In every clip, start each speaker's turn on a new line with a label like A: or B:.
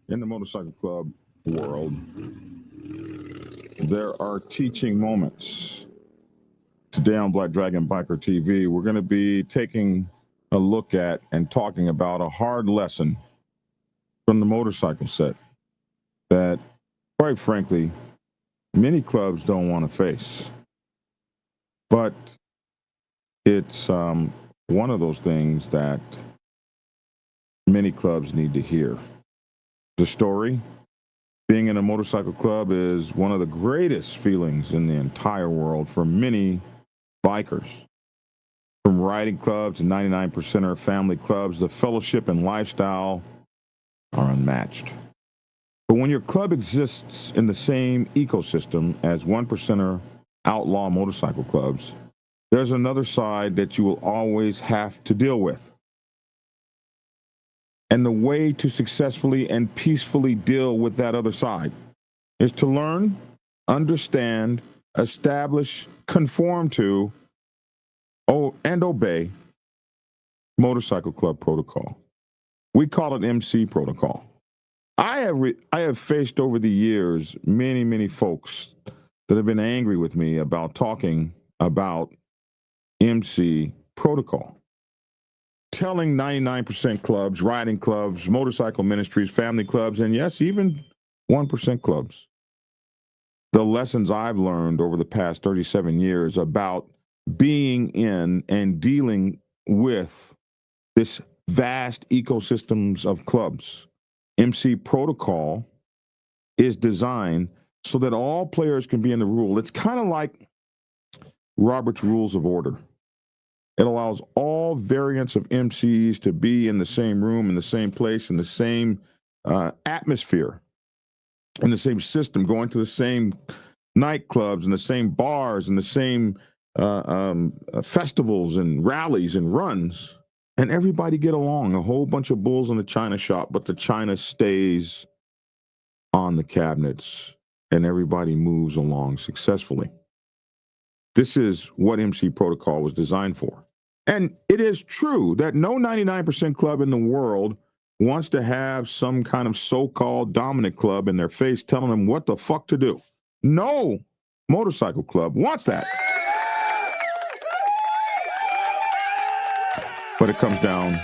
A: In the motorcycle club world, there are teaching moments. Today on Black Dragon Biker TV, we're going to be taking a look at and talking about a hard lesson from the motorcycle set that, quite frankly, many clubs don't want to face. But it's one of those things that many clubs need to hear. The story, being in a motorcycle club is one of the greatest feelings in the entire world for many bikers. From riding clubs to 99%er family clubs, the fellowship and lifestyle are unmatched. But when your club exists in the same ecosystem as 1%er outlaw motorcycle clubs, there's another side that you will always have to deal with. And the way to successfully and peacefully deal with that other side is to learn, understand, establish, conform to, and obey motorcycle club protocol. We call it MC protocol. I have faced over the years many folks that have been angry with me about talking about MC protocol. Telling 99% clubs, riding clubs, motorcycle ministries, family clubs, and yes, even 1% clubs, the lessons I've learned over the past 37 years about being in and dealing with this vast ecosystems of clubs. MC protocol is designed so that all players can be in the rule. It's kind of like Robert's Rules of Order. It allows all variants of MCs to be in the same room, in the same place, in the same atmosphere, in the same system, going to the same nightclubs and the same bars and the same festivals and rallies and runs, and everybody get along. A whole bunch of bulls in the china shop, but the china stays on the cabinets and everybody moves along successfully. This is what MC protocol was designed for. And it is true that no 99% club in the world wants to have some kind of so-called dominant club in their face telling them what the fuck to do. No motorcycle club wants that. But it comes down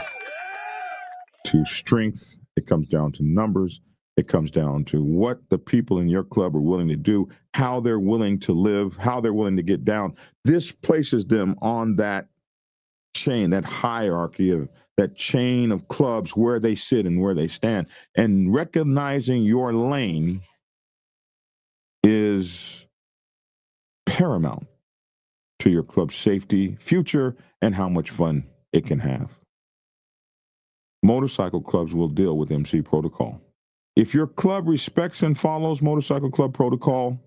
A: to strength. It comes down to numbers. It comes down to what the people in your club are willing to do, how they're willing to live, how they're willing to get down. This places them on that chain, that hierarchy of that chain of clubs where they sit and where they stand. And recognizing your lane is paramount to your club's safety, future, and how much fun it can have. Motorcycle clubs will deal with MC protocol. If your club respects and follows motorcycle club protocol,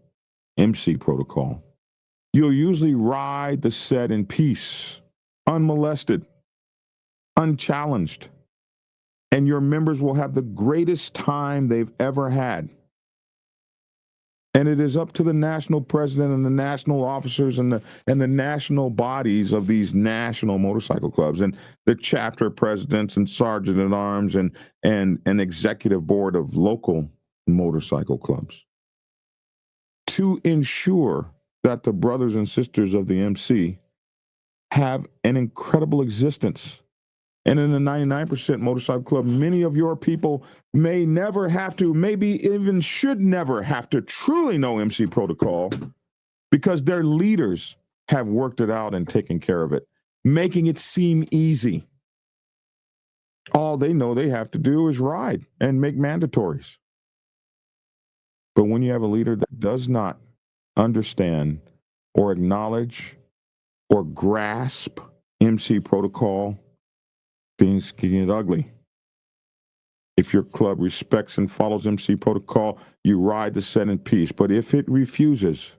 A: MC protocol, you'll usually ride the set in peace, unmolested, unchallenged, and your members will have the greatest time they've ever had. And it is up to the national president and the national officers and the national bodies of these national motorcycle clubs and the chapter presidents and sergeant at arms and an executive board of local motorcycle clubs to ensure that the brothers and sisters of the MC have an incredible existence. And in the 99% motorcycle club, many of your people may never have to, maybe even should never have to truly know MC protocol because their leaders have worked it out and taken care of it, making it seem easy. All they know they have to do is ride and make mandatories. But when you have a leader that does not understand or acknowledge or grasp MC protocol, things can get ugly. If your club respects and follows MC protocol, you ride the set in peace. But if it refuses,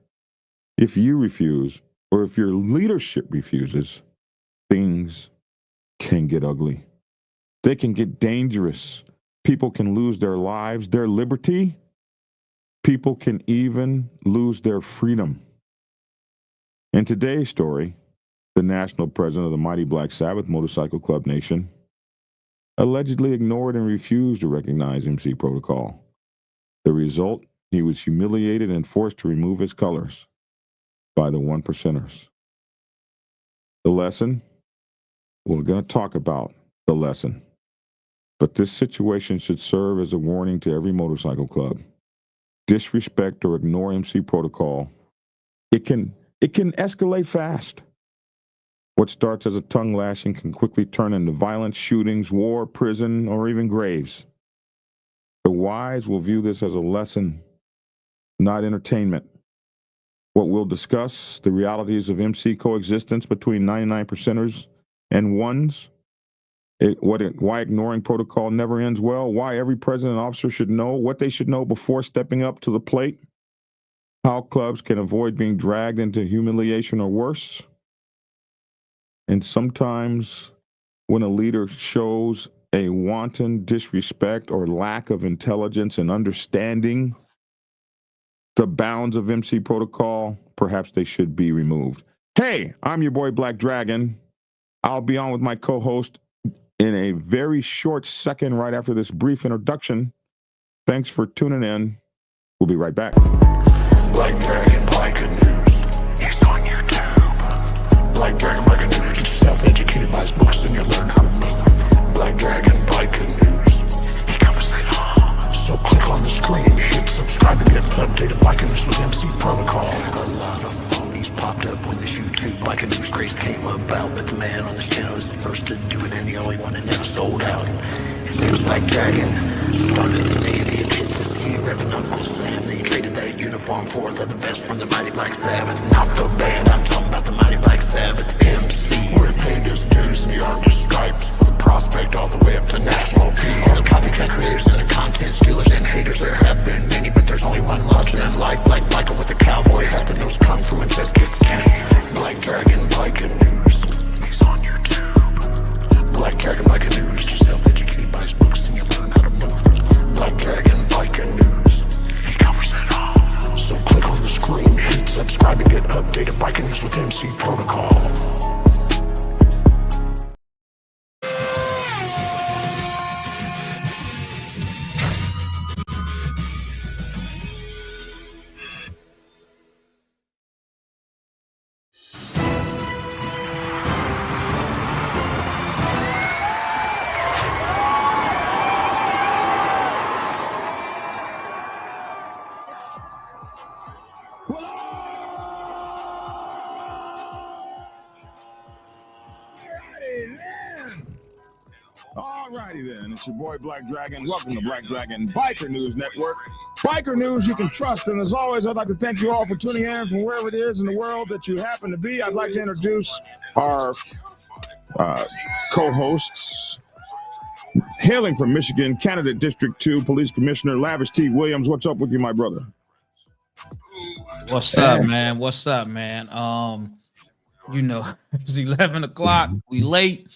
A: if you refuse, or if your leadership refuses, things can get ugly. They can get dangerous. People can lose their lives, their liberty. People can even lose their freedom. In today's story, the national president of the mighty Black Sabbath Motorcycle Club Nation allegedly ignored and refused to recognize MC protocol. The result, he was humiliated and forced to remove his colors by the one percenters. The lesson, we're going to talk about the lesson, but this situation should serve as a warning to every motorcycle club. Disrespect or ignore MC protocol, it can escalate fast. What starts as a tongue lashing can quickly turn into violence, shootings, war, prison, or even graves. The wise will view this as a lesson, not entertainment. What we'll discuss, the realities of MC coexistence between 99 percenters and ones, why ignoring protocol never ends well, why every president and officer should know what they should know before stepping up to the plate, how clubs can avoid being dragged into humiliation or worse. And sometimes when a leader shows a wanton disrespect or lack of intelligence and understanding the bounds of MC protocol, perhaps they should be removed. Hey, I'm your boy Black Dragon. I'll be on with my co-host in a very short second right after this brief introduction. Thanks for tuning in. We'll be right back.
B: Black Dragon Biker News. He's on YouTube. Black Dragon Biker News. Get yourself educated by his books and you'll learn how to move. Black Dragon Biker News. He covers it all. So click on the screen, hit subscribe and get updated Biker News with MC Protocol. A lot of phonies popped up when this YouTube Biker News craze came about, but the man on this channel is the first to do it and the only one that never sold out. His name's Black Dragon. Started the Navy and hit the sea, revving Uncle Sam. They traded that uniform for leather vest from the mighty Black Sabbath. Not the band, I'm talking about the mighty Black Sabbath MC. We're paid his dues and he earned his stripes. From prospect all the way up to national peace. All the copycat creators and the content stealers and haters, there have been many, but there's only one larger than life. Black Michael with the cowboy hat that knows kung fu and says kick Kenny. Black Dragon Biker News. He's on YouTube. Black Dragon Biker News. Just self-educated by his books and you learn how to move. Black Dragon Biker News. He covers it all. So click on the screen, hit subscribe and get updated Biker News with MC Protocol.
A: Alrighty then, it's your boy Black Dragon. Welcome to Black Dragon Biker News Network. Biker news you can trust, and as always, I'd like to thank you all for tuning in from wherever it is in the world that you happen to be. I'd like to introduce our co-hosts. Hailing from Michigan, candidate District 2, Police Commissioner Lavish T. Williams. What's up with you, my brother?
C: What's up, man? What's up, man? You know, it's 11 o'clock. We late.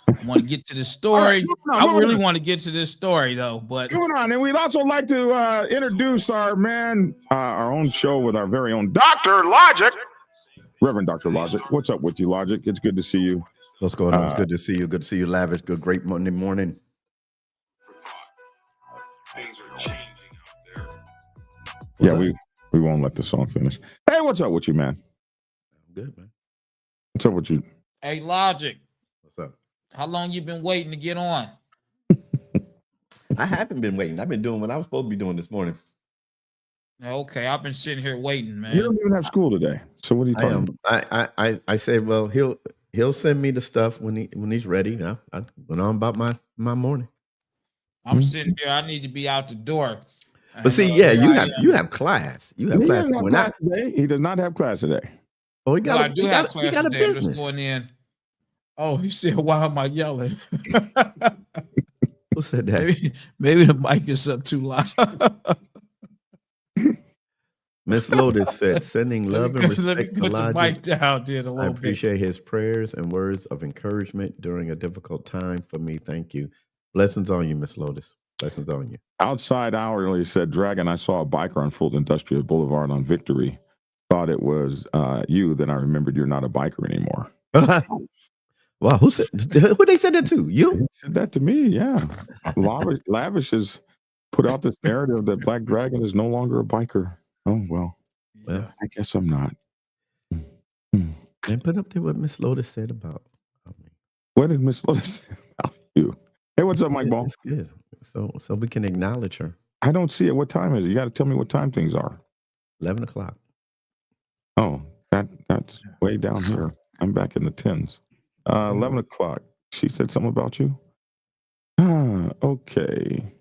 C: I want to get to the story. I really want to get to this story, though. But
A: moving on, and we'd also like to introduce our man, our own show with our very own Dr. Logic, Reverend Dr. Logic. What's up with you, Logic? It's good to see you.
D: What's going on? It's good to see you. Good to see you, Lavish. Good, great Monday morning.
B: Things are changing out there.
A: Yeah, we won't let the song finish. Hey, what's up with you, man?
D: I'm good, man.
A: What's up with you?
C: hey, Logic,
D: What's up?
C: how long you been waiting to get on?
D: I haven't been waiting. I've been doing what I was supposed to be doing this morning.
C: Okay, I've been sitting here waiting, man.
A: You don't even have school today, so what are you talking about?
D: I said, well, he'll send me the stuff when he's ready. I went on about my morning.
C: I'm sitting here. I need to be out the door.
D: But see, yeah, you have class. You have class.
A: Today. He does not have class today.
D: Oh,
C: I do have class today. I'm just going in. Oh, he said, "Why am I yelling?"
D: Who said that?
C: Maybe the mic is up too loud.
D: Miss Lotus said, "Sending love and respect to
C: Put
D: Logic.
C: the mic down, did a
D: I
C: little
D: appreciate his prayers and words of encouragement during a difficult time for me. Thank you. Blessings on you, Miss Lotus. Blessings on you."
A: Outside hourly said, Dragon, I saw a biker on Fulton Industrial Boulevard on Victory. thought it was you, then I remembered you're not a biker anymore.
D: Wow, who they said that to? You?
A: He said that to me, yeah. Lavish has put out this narrative that Black Dragon is no longer a biker. Oh, well,
C: Yeah.
A: I guess I'm not. Hmm.
D: And put up there what Miss Lotus said about me.
A: What did Miss Lotus say about you? Hey, what's up, Mike Ball?
D: It's good. So we can acknowledge her.
A: I don't see it. What time is it? You got to tell me what time things are.
D: 11 o'clock.
A: Oh, that's way down here. I'm back in the 10s. 11 o'clock. She said something about you? Okay.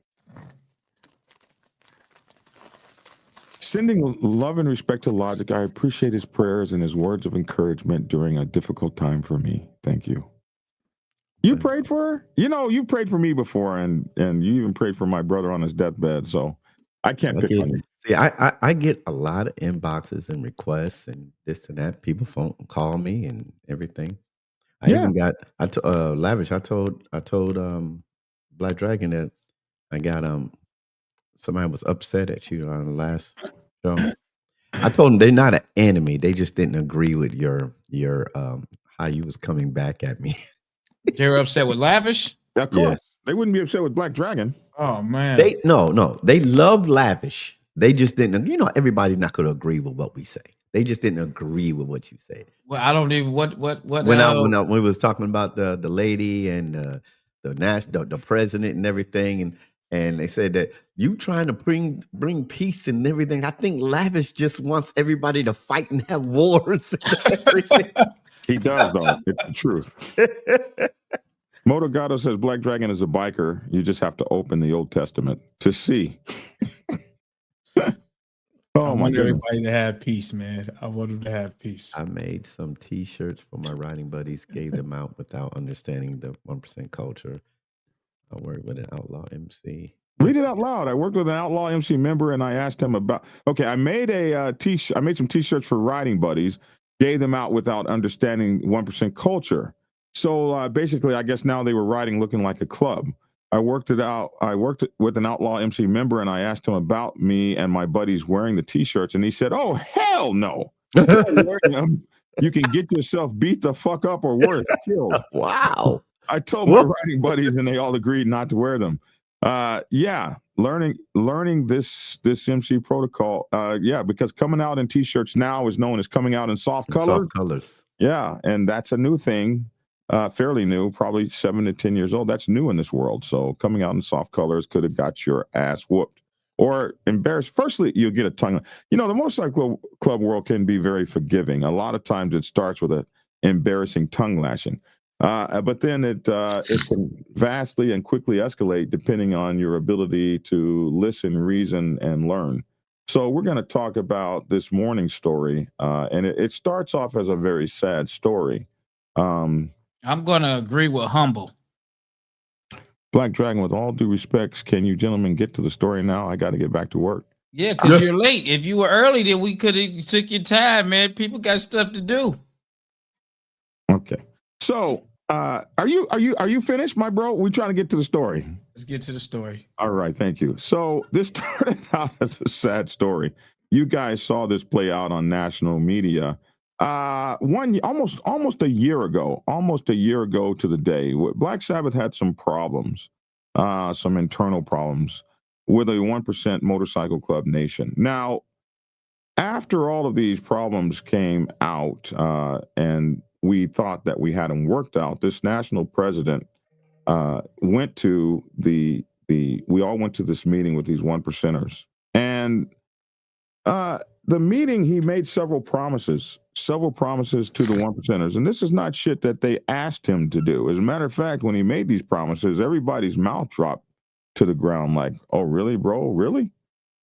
A: Sending love and respect to Logic. I appreciate his prayers and his words of encouragement during a difficult time for me. Thank you. You prayed for her? You know, you prayed for me before, and you even prayed for my brother on his deathbed. So I can't pick on you.
D: See, I get a lot of inboxes and requests and this and that. People call me and everything. I even got Lavish. I told Black Dragon that I got somebody was upset at you on the last show. I told them they're not an enemy. They just didn't agree with your how you was coming back at me.
C: They're upset with Lavish?
A: Of course. Yeah. They wouldn't be upset with Black Dragon.
C: Oh man.
D: They loved Lavish. They just didn't, everybody's not gonna agree with what we say. They just didn't agree with what you said.
C: Well, I don't even what
D: when we was talking about the lady and the president and everything, and they said that you trying to bring peace and everything. I think Lavish just wants everybody to fight and have wars.
A: He does, though. It's the truth. Motogado says Black Dragon is a biker. You just have to open the Old Testament to see.
C: I want everybody to have peace, man. I want them to have peace.
D: I made some T-shirts for my writing buddies, gave them out without understanding the 1% culture. I worked with an outlaw MC.
A: Read it out loud. I worked with an outlaw MC member, and I asked him about. Okay, I made a t-shirt. I made some T-shirts for writing buddies. Gave them out without understanding 1% culture. So basically, I guess now they were writing looking like a club. I worked it out. I worked with an outlaw MC member, and I asked him about me and my buddies wearing the T-shirts, and he said, "Oh hell no! Wearing them, you can get yourself beat the fuck up or worse, killed."
D: Wow!
A: I told my writing buddies, and they all agreed not to wear them. Learning this MC protocol. Because coming out in T-shirts now is known as coming out in soft colors.
D: Soft colors.
A: Yeah, and that's a new thing. Fairly new, probably 7 to 10 years old. That's new in this world. So coming out in soft colors could have got your ass whooped or embarrassed. Firstly, you'll get a tongue. The motorcycle club world can be very forgiving. A lot of times it starts with an embarrassing tongue lashing. But then it can vastly and quickly escalate depending on your ability to listen, reason, and learn. So we're going to talk about this morning's story. And it starts off as a very sad story.
C: I'm going to agree with Humble.
A: Black Dragon, with all due respects, can you gentlemen get to the story now? I got to get back to work.
C: Yeah, because you're late. If you were early, then we could have took your time, man. People got stuff to do.
A: Okay. So are you finished, my bro? We're trying to get to the story.
C: Let's get to the story.
A: All right, thank you. So this started out as a sad story. You guys saw this play out on national media. Almost a year ago to the day, Black Sabbath had some problems, some internal problems with a 1% motorcycle club nation. Now, after all of these problems came out, and we thought that we had them worked out, this national president went to we all went to this meeting with these 1%ers, and the meeting, he made several promises to the 1%ers. And this is not shit that they asked him to do. As a matter of fact, when he made these promises, everybody's mouth dropped to the ground like, oh, really, bro? Really?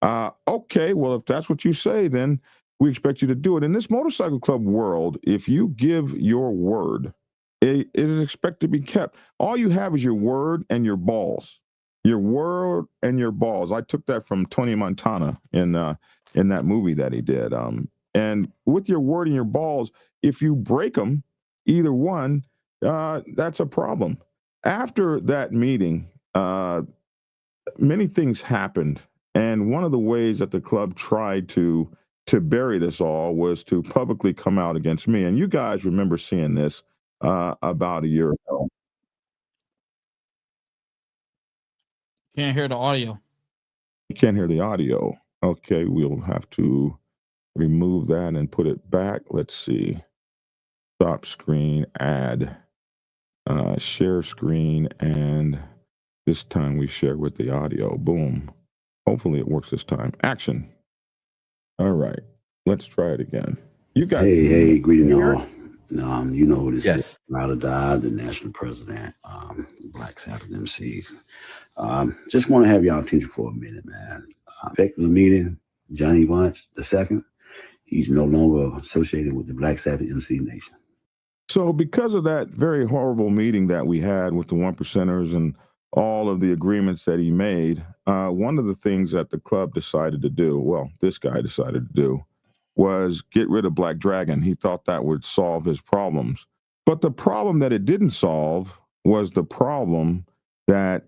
A: Okay, well, if that's what you say, then we expect you to do it. In this motorcycle club world, if you give your word, it is expected to be kept. All you have is your word and your balls. Your word and your balls. I took that from Tony Montana in that movie that he did. And with your word and your balls, if you break them, either one, that's a problem. After that meeting, many things happened. And one of the ways that the club tried to to bury this all was to publicly come out against me. And you guys remember seeing this about a year ago.
C: Can't hear the audio.
A: You can't hear the audio. Okay, we'll have to remove that and put it back. Let's see. Stop screen, add, share screen, and this time we share with the audio. Boom. Hopefully it works this time. Action. All right, let's try it again. You got
E: Hey, greeting all. You know who this
D: Yes.
E: is. Rada the national president, Black Sabbath MCs. Just want to have y'all attention for a minute, man. Effective the meeting, Johnny Bunch II, he's no longer associated with the Black Sabbath MC Nation.
A: So because of that very horrible meeting that we had with the one percenters and all of the agreements that he made, one of the things that the club decided to do, well, this guy decided to do, was get rid of Black Dragon. He thought that would solve his problems. But the problem that it didn't solve was the problem that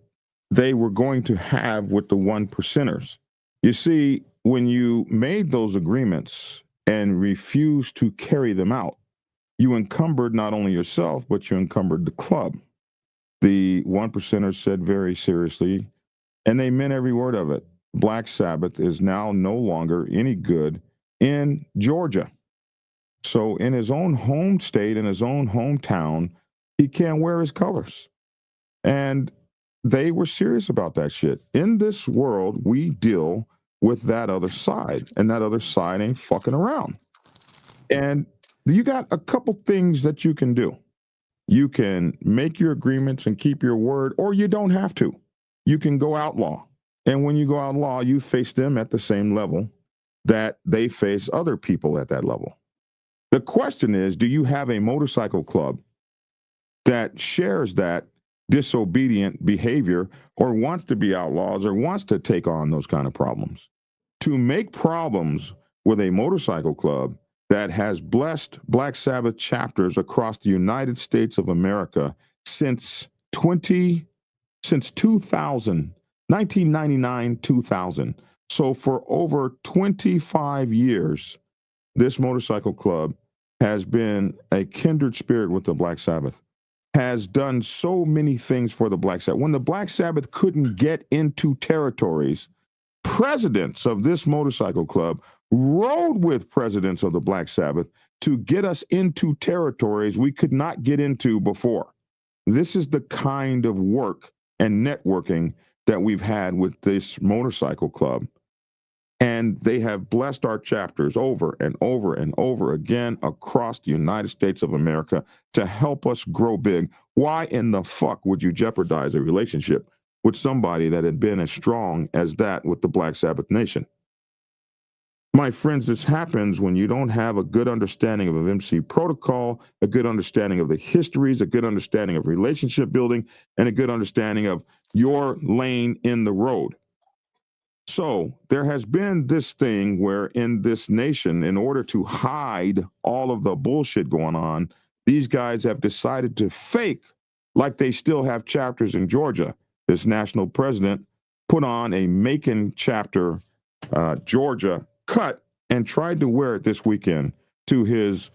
A: they were going to have with the one percenters. You see, when you made those agreements and refused to carry them out, you encumbered not only yourself, but you encumbered the club. The one percenters said very seriously, and they meant every word of it, Black Sabbath is now no longer any good in Georgia. So in his own home state, in his own hometown, he can't wear his colors. And they were serious about that shit. In this world, we deal with that other side, and that other side ain't fucking around. And you got a couple things that you can do. You can make your agreements and keep your word, or you don't have to. You can go outlaw. And when you go outlaw, you face them at the same level that they face other people at that level. The question is, do you have a motorcycle club that shares that disobedient behavior or wants to be outlaws or wants to take on those kind of problems? To make problems with a motorcycle club that has blessed Black Sabbath chapters across the United States of America since 2000, 1999, 2000. So for over 25 years, this motorcycle club has been a kindred spirit with the Black Sabbath, has done so many things for the Black Sabbath. When the Black Sabbath couldn't get into territories, presidents of this motorcycle club rode with presidents of the Black Sabbath to get us into territories we could not get into before. This is the kind of work and networking that we've had with this motorcycle club. And they have blessed our chapters over and over and over again across the United States of America to help us grow big. Why in the fuck would you jeopardize a relationship with somebody that had been as strong as that with the Black Sabbath Nation? My friends, this happens when you don't have a good understanding of MC protocol, a good understanding of the histories, a good understanding of relationship building, and a good understanding of your lane in the road. So there has been this thing where in this nation, in order to hide all of the bullshit going on, these guys have decided to fake like they still have chapters in Georgia. This national president put on a Macon chapter, Georgia cut and tried to wear it this weekend to his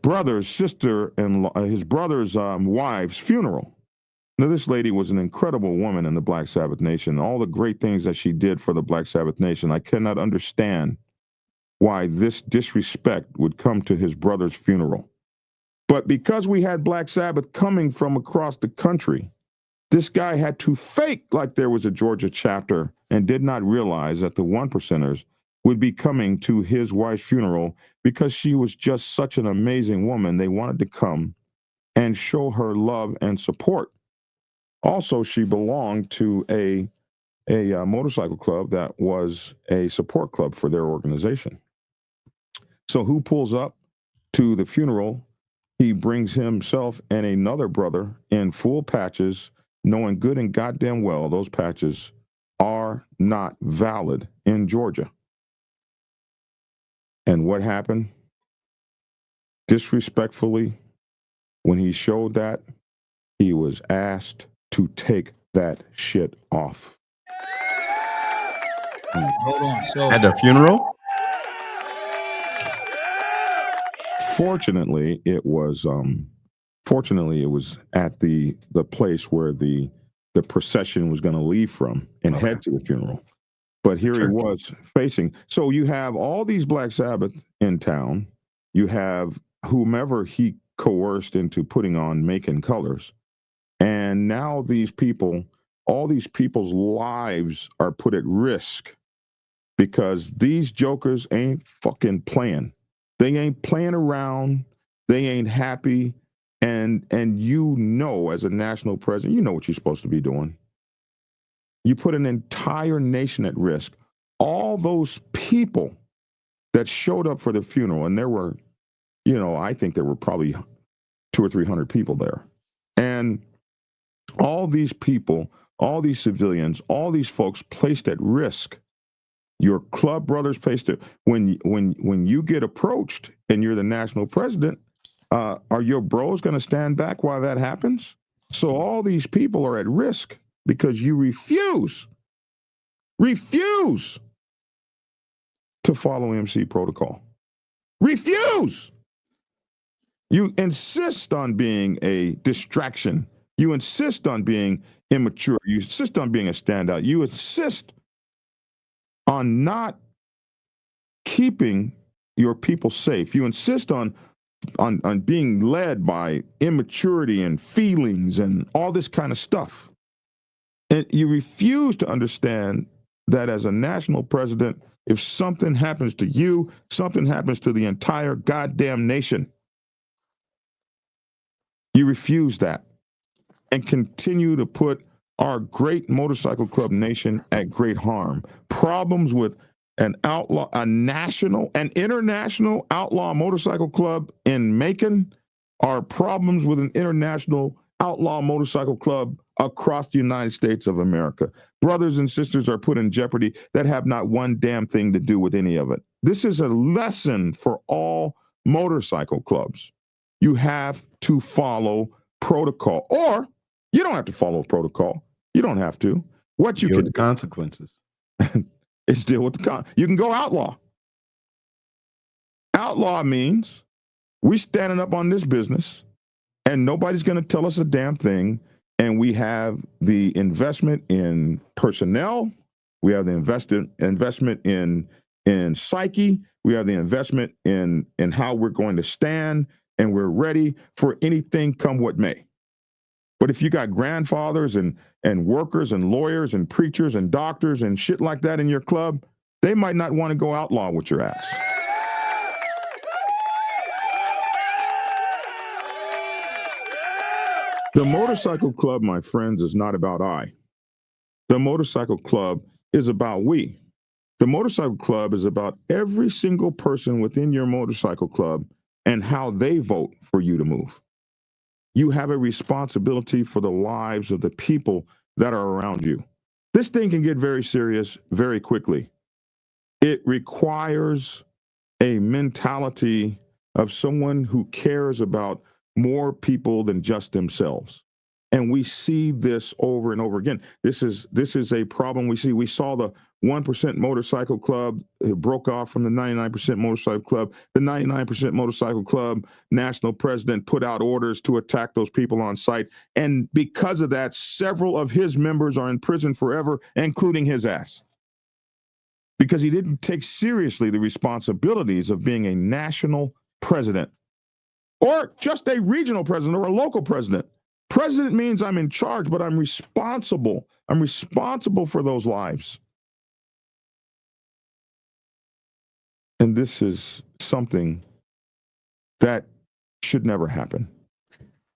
A: brother's sister and his brother's wife's funeral. Now, this lady was an incredible woman in the Black Sabbath Nation. All the great things that she did for the Black Sabbath Nation, I cannot understand why this disrespect would come to his brother's funeral. But because we had Black Sabbath coming from across the country, this guy had to fake like there was a Georgia chapter and did not realize that the one percenters would be coming to his wife's funeral because she was just such an amazing woman. They wanted to come and show her love and support. Also, she belonged to a motorcycle club that was a support club for their organization. So who pulls up to the funeral? He brings himself and another brother in full patches, knowing good and goddamn well those patches are not valid in Georgia. And what happened? Disrespectfully, when he showed that, he was asked to take that shit off.
C: Hold on. So
D: At the funeral?
A: Fortunately, it was at the place where the procession was going to leave from and head to the funeral. But here he was facing. So you have all these Black Sabbath in town. You have whomever he coerced into putting on Macon colors. And now all these people's lives are put at risk because these jokers ain't fucking playing. They ain't playing around. They ain't happy. And you know, as a national president, you know what you're supposed to be doing. You put an entire nation at risk. All those people that showed up for the funeral, and there were, I think there were probably 200 or 300 people there. And all these people, all these civilians, all these folks placed at risk. Your club brothers placed it. When you get approached and you're the national president, are your bros going to stand back while that happens? So all these people are at risk because you refuse to follow MC protocol. Refuse. You insist on being a distraction. You insist on being immature. You insist on being a standout. You insist on not keeping your people safe. You insist on being led by immaturity and feelings and all this kind of stuff. And you refuse to understand that as a national president, if something happens to you, something happens to the entire goddamn nation. You refuse that and continue to put our great motorcycle club nation at great harm. Problems with an national and international outlaw motorcycle club in Macon are problems with an international outlaw motorcycle club across the United States of America. Brothers and sisters are put in jeopardy that have not one damn thing to do with any of it. This is a lesson for all motorcycle clubs. You have to follow protocol, or you don't have to follow protocol. You don't have to. What you
D: deal
A: can
D: with the consequences.
A: is deal with the you can go outlaw. Outlaw means we standing up on this business and nobody's going to tell us a damn thing. And we have the investment in personnel. We have the investment in psyche. We have the investment in how we're going to stand, and we're ready for anything come what may. But if you got grandfathers and workers and lawyers and preachers and doctors and shit like that in your club, they might not want to go outlaw with your ass. The motorcycle club, my friends, is not about I. The motorcycle club is about we. The motorcycle club is about every single person within your motorcycle club and how they vote for you to move. You have a responsibility for the lives of the people that are around you. This thing can get very serious very quickly. It requires a mentality of someone who cares about more people than just themselves. And we see this over and over again. This is a problem we see. We saw the 1% motorcycle club broke off from the 99% motorcycle club. The 99% motorcycle club national president put out orders to attack those people on site. And because of that, several of his members are in prison forever, including his ass. Because he didn't take seriously the responsibilities of being a national president or just a regional president or a local president. President means I'm in charge, but I'm responsible. I'm responsible for those lives. And this is something that should never happen.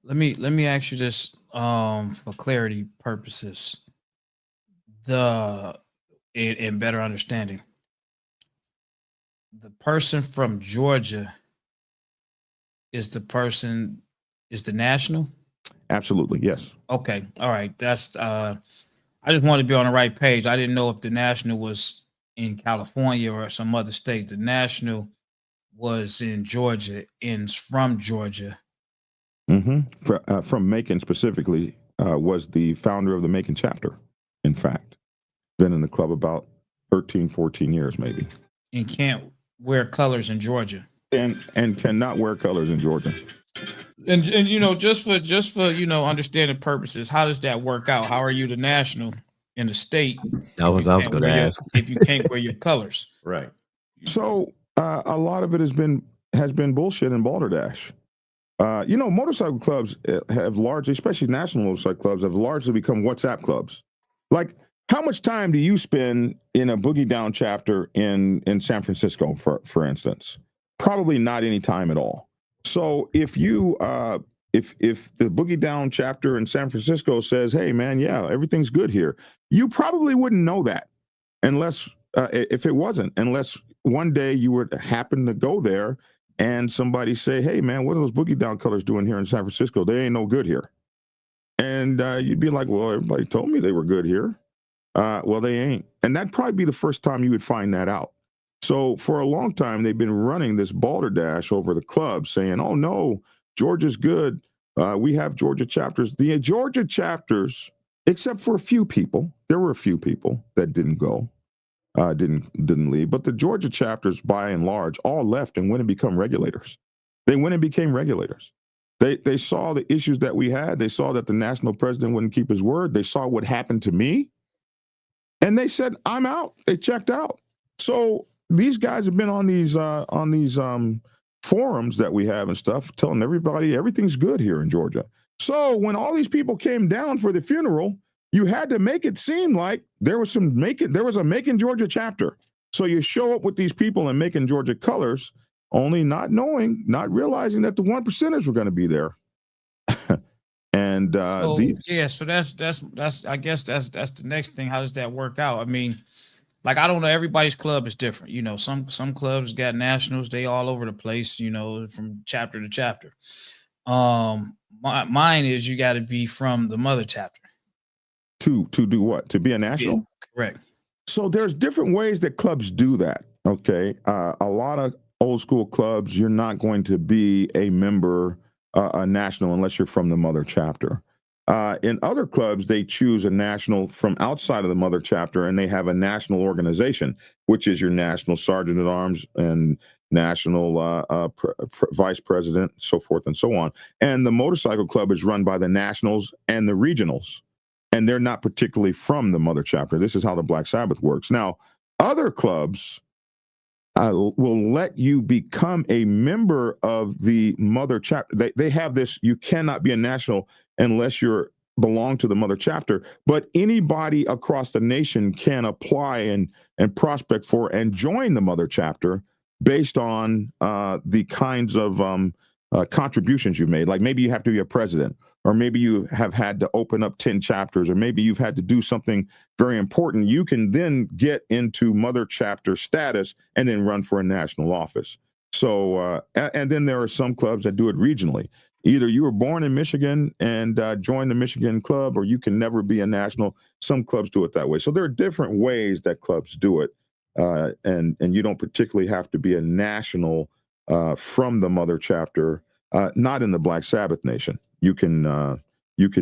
C: Let me ask you this for clarity purposes. In better understanding. The person from Georgia is the national?
A: Absolutely, yes.
C: Okay, all right. That's I just wanted to be on the right page. I didn't know if the national was in California or some other state. The national was in Georgia, from Georgia.
A: From Macon specifically, was the founder of the Macon chapter, in fact. Been in the club about 13, 14 years maybe.
C: And can't wear colors in Georgia.
A: and cannot wear colors in Georgia.
C: And just for understanding purposes, how does that work out? How are you the national in the state?
D: That was I was going to ask.
C: If you can't wear your colors,
D: Right.
A: So a lot of it has been bullshit in balderdash. Motorcycle clubs have largely, especially national motorcycle clubs, have largely become WhatsApp clubs. Like, how much time do you spend in a Boogie Down chapter in San Francisco, for instance? Probably not any time at all. So if you if the Boogie Down chapter in San Francisco says, "Hey, man, yeah, everything's good here," you probably wouldn't know that unless if it wasn't, unless one day you would happen to go there and somebody say, "Hey, man, what are those Boogie Down colors doing here in San Francisco? They ain't no good here." And you'd be like, "Well, everybody told me they were good here." Well, they ain't. And that'd probably be the first time you would find that out. So for a long time, they've been running this balderdash over the club saying, "Oh, no, Georgia's good. We have Georgia chapters." The Georgia chapters, except for a few people, there were a few people that didn't go. Didn't leave, but the Georgia chapters, by and large, all left and went and become regulators. They went and became regulators. They saw the issues that we had. They saw that the national president wouldn't keep his word. They saw what happened to me, and they said, "I'm out." They checked out. So these guys have been on these forums that we have and stuff, telling everybody everything's good here in Georgia. So when all these people came down for the funeral, you had to make it seem like there was a Macon, Georgia chapter. So you show up with these people in Macon, Georgia colors, only not realizing that the 1%ers were going to be there. And
C: so that's I guess that's the next thing. How does that work out? I mean, like, I don't know, everybody's club is different. Some clubs got nationals, they all over the place, from chapter to chapter. Mine is you got to be from the mother chapter.
A: To do what? To be a national?
C: Yeah, correct.
A: So there's different ways that clubs do that. Okay. A lot of old school clubs, you're not going to be a member, a national, unless you're from the mother chapter. In other clubs, they choose a national from outside of the mother chapter, and they have a national organization, which is your national sergeant at arms and national vice president, so forth and so on. And the motorcycle club is run by the nationals and the regionals, and they're not particularly from the mother chapter. This is how the Black Sabbath works. Now, other clubs will let you become a member of the mother chapter. They have this: you cannot be a national unless you belong to the mother chapter. But anybody across the nation can apply and prospect for and join the mother chapter based on the kinds of contributions you've made. Like, maybe you have to be a president, or maybe you have had to open up 10 chapters, or maybe you've had to do something very important. You can then get into mother chapter status and then run for a national office. So, and then there are some clubs that do it regionally. Either you were born in Michigan and joined the Michigan club, or you can never be a national. Some clubs do it that way. So there are different ways that clubs do it. And you don't particularly have to be a national from the mother chapter, not in the Black Sabbath Nation. You can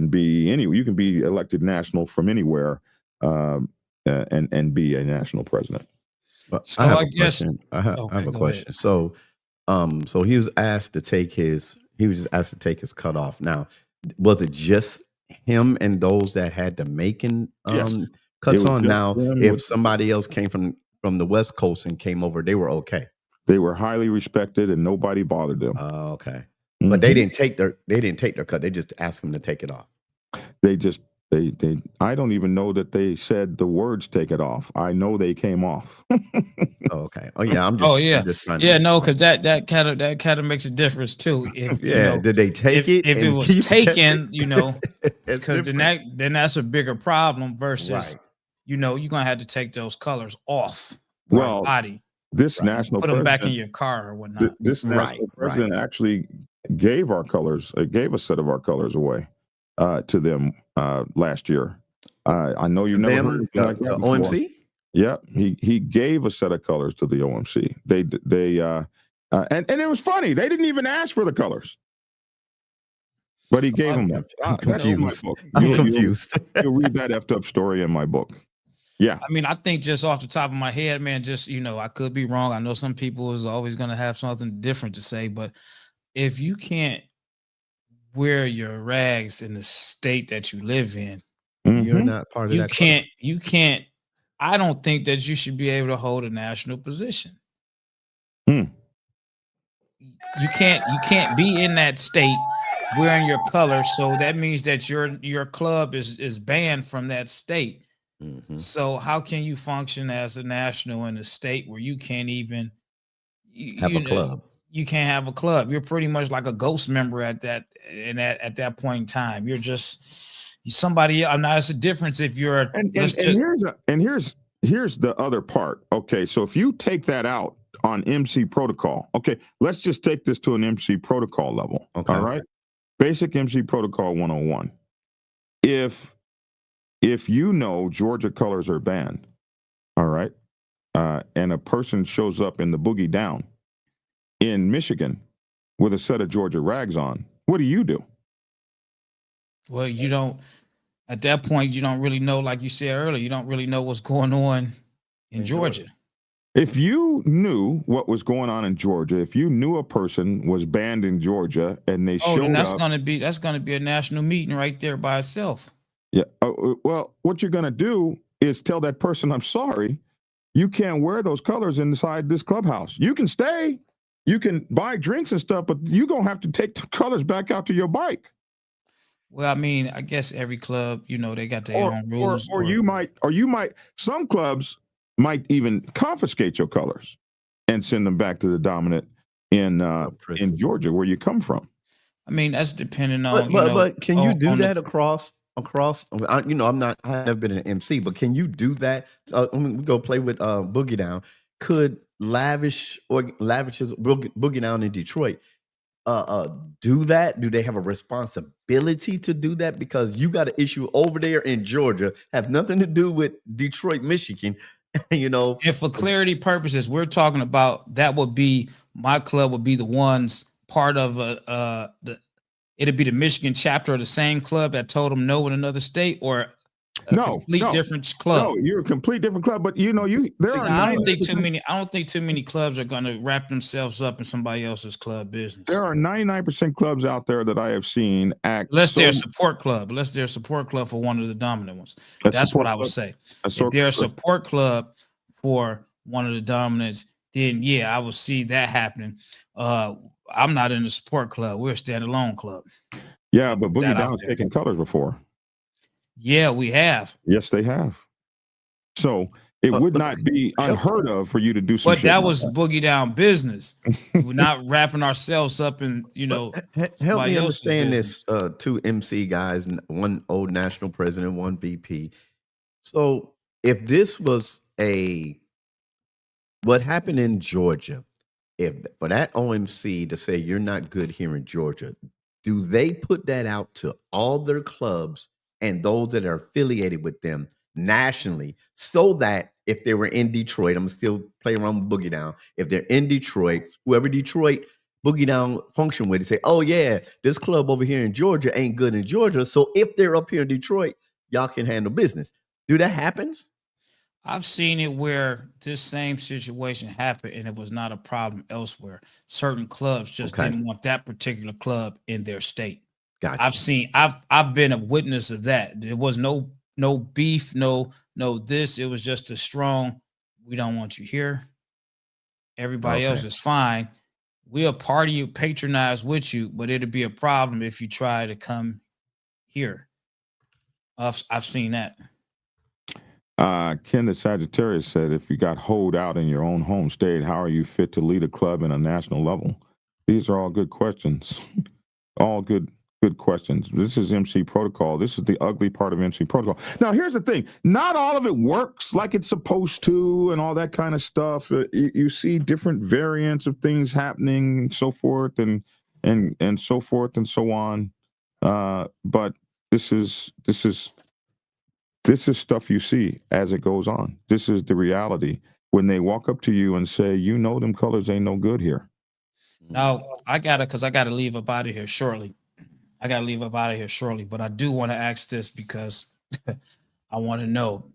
A: be you can be elected national from anywhere, and be a national president.
D: But
C: So
D: I have
C: I
D: a
C: guess
D: question. I have a
C: go
D: question.
C: ahead.
D: So, so he was asked to take his cut off. Now, was it just him and those that had the Macon
A: Yes.
D: cuts
A: It was
D: on?
A: just
D: Now,
A: them
D: if
A: with-
D: somebody else came from the West Coast and came over, they were okay.
A: They were highly respected and nobody bothered them.
D: Okay. But they didn't take their cut. They just asked him to take it off.
A: They I don't even know that they said the words "take it off." I know they came off.
D: Oh, okay. Oh yeah. I'm just trying to.
C: Yeah, no, because that kind of makes a difference too. If
D: did they take it?
C: If it
D: and
C: was
D: keep
C: taken,
D: It's
C: because
D: different.
C: then that's a bigger problem versus
D: Right.
C: you're gonna have to take those colors off
A: Well,
C: your body,
A: This
D: Right.
A: national
C: put them back in
A: president,
C: your car or whatnot.
A: this national president actually gave our colors, gave a set of our colors away to them last year. I know you never heard anything like that
D: the
A: before.
D: OMC.
A: Yeah, he gave a set of colors to the OMC. And it was funny. They didn't even ask for the colors, but he gave them.
D: I'm confused.
A: You'll
D: Confused.
A: You'll read that effed up story in my book. Yeah.
C: I mean, I think just off the top of my head, man, just, I could be wrong. I know some people is always going to have something different to say, but if you can't wear your rags in the state that you live in,
D: You're
A: Mm-hmm.
D: not part of
C: you
D: that club.
C: can't, I don't think that you should be able to hold a national position.
A: Hmm.
C: You can't be in that state wearing your colors. So that means that your club is banned from that state.
D: Mhm.
C: So how can you function as a national in a state where you can't even
D: Have
C: you
D: a
C: know
D: club.
C: you can't have a club? You're pretty much like a ghost member at that point in time. You're just somebody. I'm not. It's a difference if you're.
A: And
C: Let's
A: and and
C: just.
A: here's the other part. Okay, so if you take that out on MC protocol, okay, let's just take this to an MC protocol level.
D: Okay.
A: All right, basic MC protocol 101. If you know Georgia colors are banned, all right, and a person shows up in the boogie down in Michigan with a set of Georgia rags on, what do you do?
C: Well, you don't. At that point, you don't really know. Like you said earlier, you don't really know what's going on in Georgia.
A: If you knew what was going on in Georgia, if you knew a person was banned in Georgia and they
C: Oh, then
A: showed up,
C: that's gonna be a national meeting right there by itself.
A: yeah, well, what you're gonna do is tell that person, "I'm sorry, you can't wear those colors inside this clubhouse. You can stay, you can buy drinks and stuff, but you're gonna have to take the colors back out to your bike."
C: Well, I mean, I guess every club, they got their own
A: Or
C: rules.
A: or you might some clubs might even confiscate your colors and send them back to the dominant in Georgia where you come from.
C: I mean, that's depending on
D: But can you do
C: on
D: that across? I have been an MC, but can you do that? When we go play with Boogie Down, could Lavish's Boogie Down in Detroit do that? Do they have a responsibility to do that? Because you got an issue over there in Georgia, have nothing to do with Detroit, Michigan.
C: And for clarity purposes, we're talking about that would be my club would be the ones part of it'd be the Michigan chapter of the same club that told them no in another state, or a complete different club.
A: No, you're a complete different club. But there are.
C: I don't think too many clubs are going to wrap themselves up in somebody else's club business.
A: There are 99% clubs out there that I have seen act.
C: Unless they're a support club. Unless they're a support club for one of the dominant ones. That's what I would say. If they're a support club for one of the dominants, then yeah, I would see that happening. I'm not in the support club. We're a standalone club.
A: Yeah, but Boogie Down's taken colors before.
C: Yeah, we have.
A: Yes, they have. So it would not be unheard of for you to do some.
C: But that was Boogie Down business. We're not wrapping ourselves up in,
D: help me understand this. Two MC guys, one old national president, one VP. So if this was what happened in Georgia, if for that OMC to say you're not good here in Georgia, do they put that out to all their clubs and those that are affiliated with them nationally, so that if they were in Detroit, I'm still playing around with Boogie Down. If they're in Detroit, whoever Detroit Boogie Down function with, they say, "Oh yeah, this club over here in Georgia ain't good in Georgia. So if they're up here in Detroit, y'all can handle business." Do that happens?
C: I've seen it where this same situation happened and it was not a problem elsewhere. Certain clubs just didn't want that particular club in their state.
D: Gotcha.
C: I've been a witness of that. There was no beef, no this. It was just a strong, we don't want you here. Everybody else is fine. We'll party, patronize with you, but it'll be a problem if you try to come here. I've seen that.
A: Ken the Sagittarius said, if you got holed out in your own home state, how are you fit to lead a club in a national level? These are all good questions. All good questions. This is MC protocol. This is the ugly part of MC protocol. Now, here's the thing. Not all of it works like it's supposed to and all that kind of stuff. You see different variants of things happening and so forth and so forth and so on. But this is stuff you see as it goes on. This is the reality. When they walk up to you and say, them colors ain't no good here.
C: Now, I gotta leave up out of here shortly. But I do want to ask this because I want to know,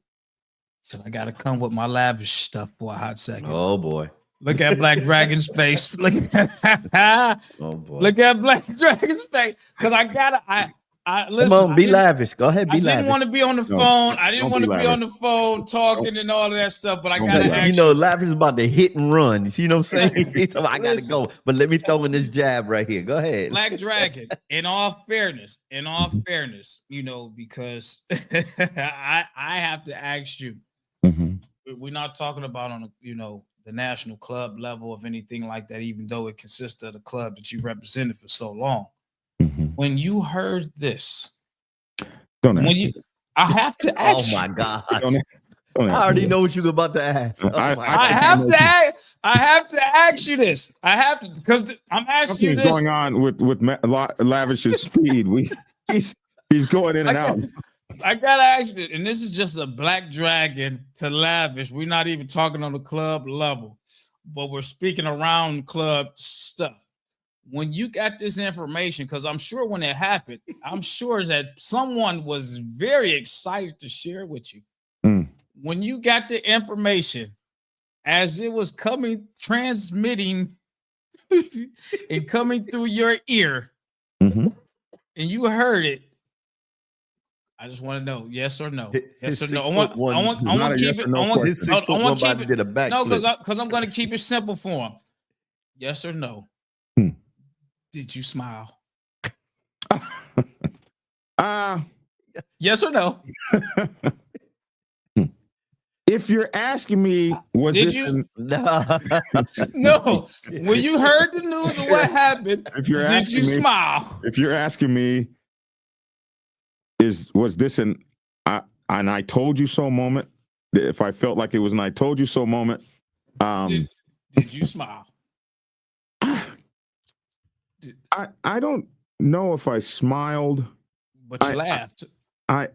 C: So I gotta come with my lavish stuff for a hot second.
D: Oh boy.
C: Look at Black Dragon's face. Look at
D: Oh boy.
C: look at Black Dragon's face. Because I listen.
D: Come on, be lavish. Go ahead, be
C: I
D: lavish.
C: didn't want to be on the
A: No,
C: phone. I didn't
A: don't
C: want
A: be
C: to be on
A: lavish.
C: the phone talking and all of that stuff. But I
A: Don't
C: gotta
A: be
C: ask
A: lavish.
D: You know, lavish is about to hit and run. You see what I'm saying? So I gotta
C: Listen.
D: go. But let me throw in this jab right here. Go ahead.
C: Black Dragon. In all fairness, you know, because I have to ask you.
A: Mhm.
C: We're not talking about on the national club level of anything like that, even though it consists of the club that you represented for so long.
A: Mhm.
C: When you heard this,
A: Don't ask
C: when
A: me.
C: you, I have to
D: Oh
C: ask.
D: my
C: you.
D: gosh.
A: Don't
D: I
A: ask
D: already
A: me.
D: know what you're about to ask. Oh
A: I-
D: my
A: I-
C: I
D: God.
C: have to ask you this. I have to because I'm asking you
A: Something's
C: this.
A: going on with Lavish's speed. He's going in and out.
C: I gotta ask you, and this is just a Black Dragon to Lavish. We're not even talking on the club level, but we're speaking around club stuff. When you got this information, because I'm sure when it happened, I'm sure that someone was very excited to share with you.
A: Mm.
C: When you got the information as it was transmitting and coming through your ear,
A: Mhm.
C: and you heard it, I just want to know, yes or no. Yes or no. I want
A: Not
C: to
A: a
C: keep
A: yes
C: it.
A: or no
C: I want
D: His 6 foot
C: I
D: one
C: want to keep
D: body
C: it.
D: did a
C: No,
D: backflip.
C: because I'm going to keep it simple for him. Yes or no?
A: Hmm.
C: Did you smile?
A: Yes
C: or no?
A: If you're asking me, was
C: Did
A: this
C: you?
D: No.
C: No. When you heard the news of what happened,
A: if you're
C: did you
A: asking me,
C: smile?
A: if you're asking me, was this an I told you so moment? If I felt like it was an I told you so moment,
C: Did you smile?
A: I don't know if I smiled,
C: But you laughed.
A: I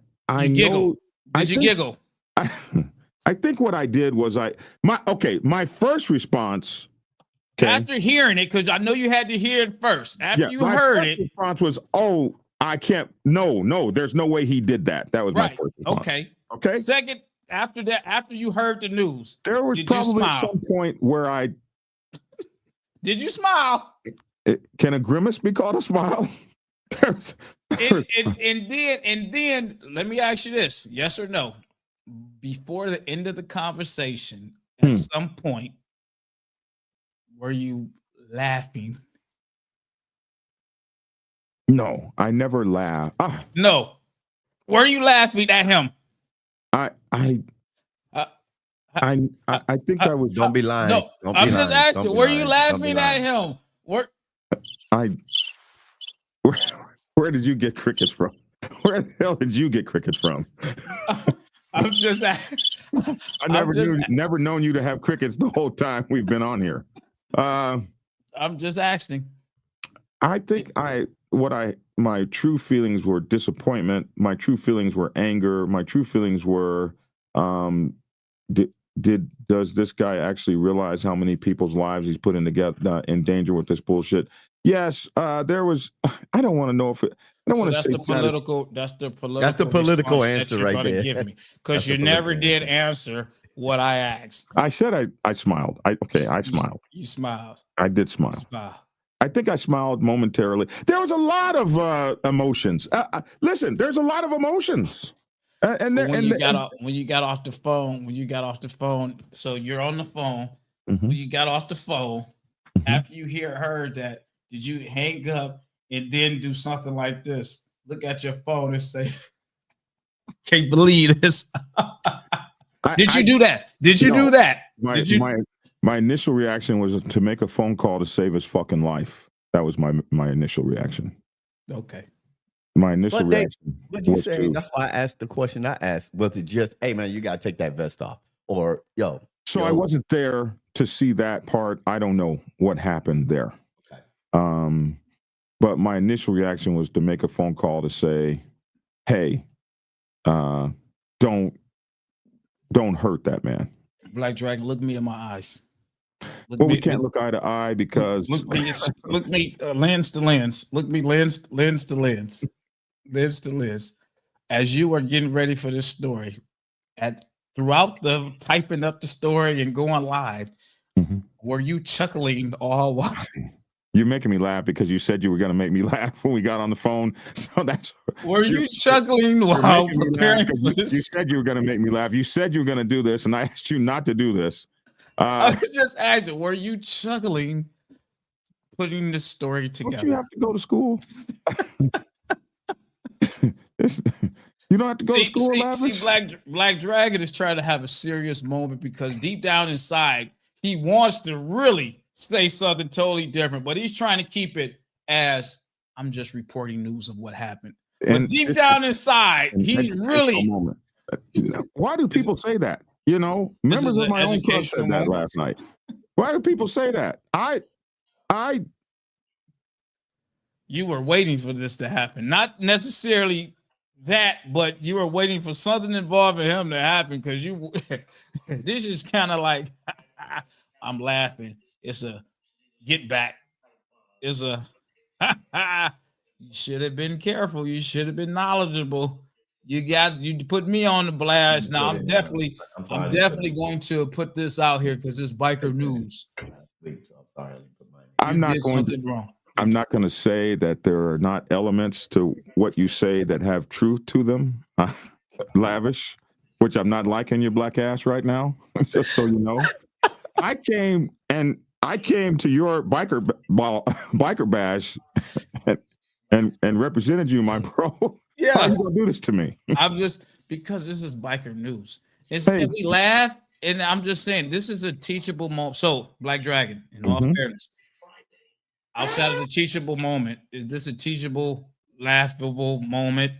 C: You giggled.
A: know.
C: Did you giggle?
A: I think what I did was my first response. Okay.
C: After hearing it, because I know you had to hear it first. After you
A: my
C: heard
A: first
C: it,
A: response was, "Oh, I can't. No, there's no way he did that." That was my
C: right?
A: first response.
C: Okay. Second, after that, after you heard the news,
A: There was
C: did you
A: probably
C: smile?
A: some point where
C: Did you smile?
A: Can a grimace be called a smile?
C: And then let me ask you this: yes or no? Before the end of the conversation, at some point, were you laughing?
A: No, I never laugh.
C: No. Were you laughing at him?
A: I think I was.
D: Don't be lying.
C: No,
D: Don't be
C: I'm just
D: lying.
C: asking.
D: Don't be
C: Were you
D: lying. Don't be
C: laughing at
D: lying.
C: him?
A: Where did you get crickets from? Where the hell did you get crickets from?
C: I'm just asking.
A: Never known you to have crickets the whole time we've been on here.
C: I'm just asking.
A: I think my true feelings were disappointment. My true feelings were anger. My true feelings were, does this guy actually realize how many people's lives he's putting together in danger with this bullshit? Yes, there was. I don't want to know if it. I don't want to
C: that's
A: say
C: the political. That's the
D: political
C: response
D: answer
C: that you're
D: right
C: gonna
D: there.
C: give me, because
D: That's
C: you
D: the
C: never
D: political
C: did
D: answer.
C: answer what I asked.
A: I said I smiled. I smiled.
C: You smiled.
A: I did smile. I think I smiled momentarily. There was a lot of emotions. Listen, there's a lot of emotions.
C: When you got off the phone, so you're on the phone.
A: Mhm.
C: When you got off the phone, after you heard that, did you hang up and then do something like this? Look at your phone and say, "Can't believe this." Did you do that? Did you do that?
A: My initial reaction was to make a phone call to save his fucking life. That was my initial reaction.
C: Okay.
A: My initial reaction.
D: What you
A: was
D: saying? That's why I asked the question I asked. Was it just, hey man, you gotta take that vest off, or yo?
A: So I wasn't there to see that part. I don't know what happened there.
D: Okay.
A: But my initial reaction was to make a phone call to say, hey, don't hurt that man.
C: Black Dragon, look me in my eyes.
A: We can't look eye to eye because
C: look me lens to lens. Look me lens to lens. Lens to lens. As you are getting ready for this story, at throughout the typing up the story and going live,
A: Mhm.
C: were you chuckling all while?
A: You're making me laugh because you said you were going to make me laugh when we got on the phone. So that's
C: Were
A: you're,
C: you chuckling
A: you're
C: while
A: making me laugh
C: preparing
A: 'cause
C: for
A: you
C: this?
A: said you were going to make me laugh. You said you were going to do this, and I asked you not to do this.
C: I was just asking, were you chuckling putting this story
A: Don't you
C: together?
A: have to go to school? You don't have to go to school, Lavish?
C: Black Dragon is trying to have a serious moment because deep down inside, he wants to really say something totally different, but he's trying to keep it as I'm just reporting news of what happened. But deep down inside,
A: an
C: he's
A: educational
C: really.
A: moment. Why do people say that? You know,
C: This
A: members
C: is
A: of
C: an
A: my own club
C: educational
A: said that
C: moment.
A: last night. Why do people say that?
C: You were waiting for this to happen, not necessarily that, but you were waiting for something involving him to happen because you. This is kind of like I'm laughing. It's a get back. It's a you should have been careful. You should have been knowledgeable. You put me on the blast. Now I'm definitely going to put this out here because it's biker news. You did something wrong.
A: I'm not going to say that there are not elements to what you say that have truth to them, Lavish, which I'm not liking your black ass right now, just so you know. I came to your biker bash and represented you, my bro.
C: Yeah.
A: How are you gonna do this to me?
C: I'm just because this is biker news.
A: Hey.
C: And we laugh, and I'm just saying this is a teachable moment. So, Black Dragon, in all fairness, outside of the teachable moment, is this a teachable, laughable moment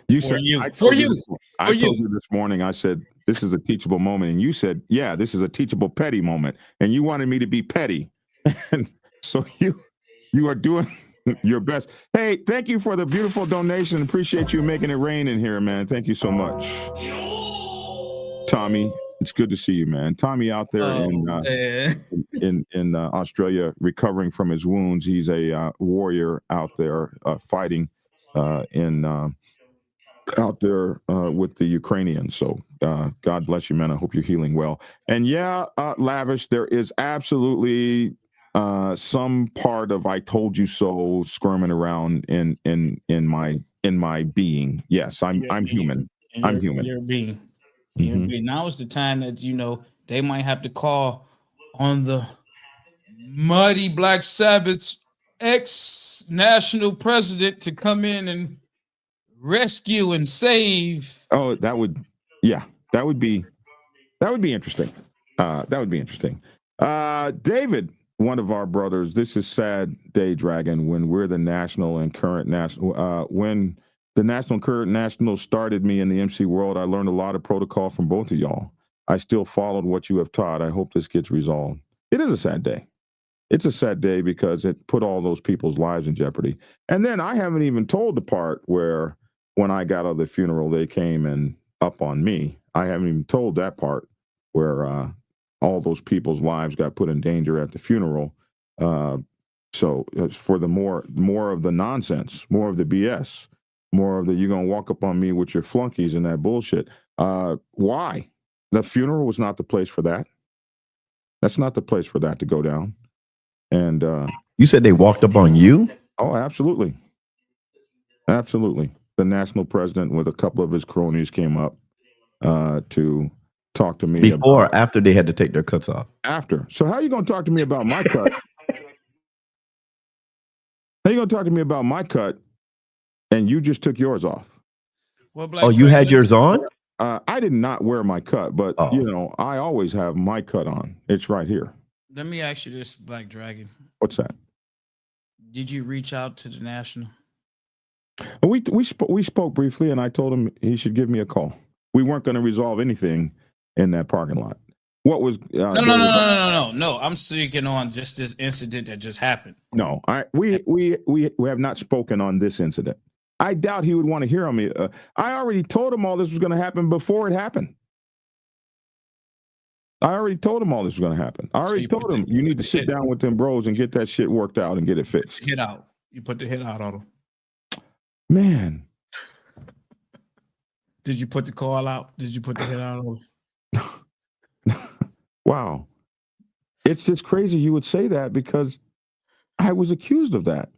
C: for you?
A: I told you this morning. I said this is a teachable moment, and you said, "Yeah, this is a teachable petty moment," and you wanted me to be petty, and so you are doing your best. Hey, thank you for the beautiful donation. Appreciate you making it rain in here, man. Thank you so much, Tommy. It's good to see you, man. Tommy out there in Australia, recovering from his wounds. He's a warrior out there fighting out there with the Ukrainians. So God bless you, man. I hope you're healing well. And yeah, Lavish, there is absolutely some part of "I told you so" squirming around in my being. Yes, I'm human. I'm human.
C: You're being. Now is the time that they might have to call on the mighty Black Sabbath's ex-national president to come in and rescue and save.
A: Oh, that would be interesting. That would be interesting. David, one of our brothers, this is sad day, Dragon, when we're the national and current national. When the national and current national started me in the MC world, I learned a lot of protocol from both of y'all. I still followed what you have taught. I hope this gets resolved. It is a sad day. It's a sad day because it put all those people's lives in jeopardy. And then I haven't even told the part where when I got out of the funeral, they came and up on me. I haven't even told that part where all those people's lives got put in danger at the funeral. So for the more of the nonsense, more of the BS, more of the you're gonna walk up on me with your flunkies and that bullshit. Why? The funeral was not the place for that. That's not the place for that to go down. And
D: you said they walked up on you?
A: Oh, absolutely. Absolutely. The national president with a couple of his cronies came up to talk to me.
D: Before or after they had to take their cuts off?
A: After. So how are you going to talk to me about my cut? How are you going to talk to me about my cut and you just took yours off?
C: Well,
D: you had yours on?
A: I did not wear my cut, but I always have my cut on. It's right here.
C: Let me ask you this, Black Dragon.
A: What's that?
C: Did you reach out to the national?
A: We spoke briefly, and I told him he should give me a call. We weren't going to resolve anything in that parking lot. What was
C: no. I'm speaking on just this incident that just happened.
A: No, we have not spoken on this incident. I doubt he would want to hear on me. I already told him all this was going to happen before it happened. I already told him all this was going to happen. I already told him you need to sit down with them bros and get that shit worked out and get it fixed.
C: Hit out. You put the hit out on him.
A: Man.
C: Did you put the call out? Did you put the hit out on him?
A: Wow. It's just crazy you would say that because I was accused of that.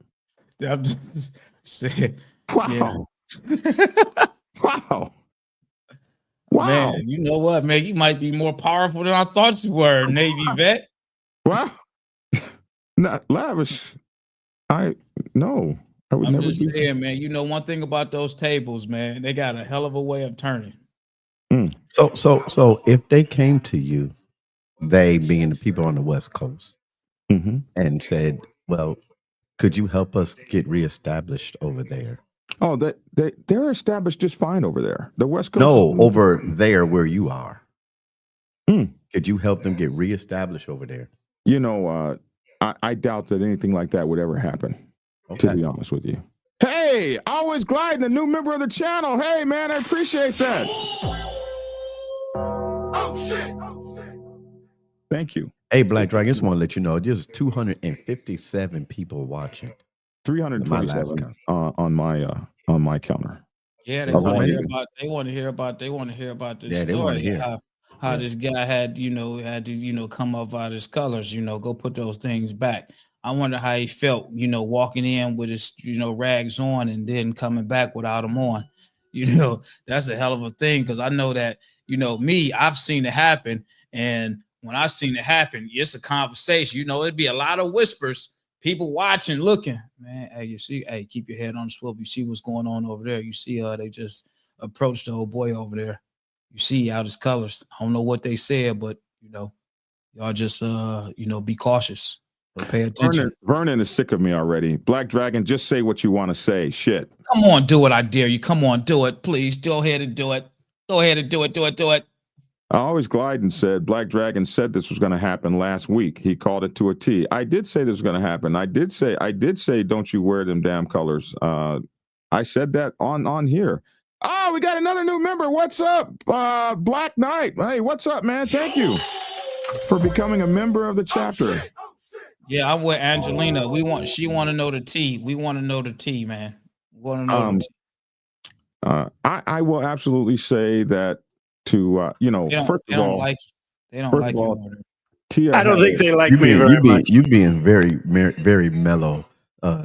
C: I'm just saying, yeah.
A: Wow. Wow.
C: Man,
A: Wow.
C: you know what, man? You might be more powerful than I thought you were, Navy vet.
A: Wow. Not lavish. No, I would
C: I'm
A: never
C: just
A: do.
C: saying, man. You know one thing about those tables, man. They got a hell of a way of turning.
D: So if they came to you, they being the people on the West Coast,
A: Mm-hmm.
D: and said, "Well, could you help us get reestablished over there?"
A: Oh, they're established just fine over there. The West Coast.
D: No, over there where you are.
A: Mm.
D: Could you help them get reestablished over there?
A: You know, I doubt that anything like that would ever happen.
D: Okay.
A: To be honest with you. Hey, always gliding, a new member of the channel. Hey, man, I appreciate that.
B: Oh shit!
A: Thank you.
D: Hey, Black Dragon, just want to let you know there's 257 people watching.
A: 327 on my counter.
C: Yeah, they
D: That's
C: want
D: all
C: to
D: I
C: hear
D: need.
C: about. They want to hear about. They want to hear about this
D: Yeah, they wanna
C: story.
D: hear.
C: How
D: Yeah.
C: this guy had to come up out his colors. Go put those things back. I wonder how he felt. Walking in with his rags on and then coming back without them on. That's a hell of a thing because I know that me. I've seen it happen, and when I seen it happen, it's a conversation. It'd be a lot of whispers. People watching, looking, man. Hey, you see, hey, keep your head on the swivel. You see what's going on over there. You see, they just approached the old boy over there. You see out his colors. I don't know what they said, but y'all just be cautious. Pay attention.
A: Vernon is sick of me already. Black Dragon, just say what you want to say. Shit.
C: Come on, do it. I dare you. Come on, do it. Please go ahead and do it. Go ahead and do it. Do it. Do it.
A: I always glide and said Black Dragon said this was going to happen last week. He called it to a T. I did say this was going to happen. I did say don't you wear them damn colors. I said that on here. Oh, we got another new member. What's up? Black Knight. Hey, what's up, man? Thank you for becoming a member of the chapter.
C: Yeah, I'm with Angelina. She want to know the T. We want to know the T, man. We want to know the T.
A: I will absolutely say that to first of all,
C: they don't like you.
A: Tia,
F: I don't think they like me very much.
D: You being very, very mellow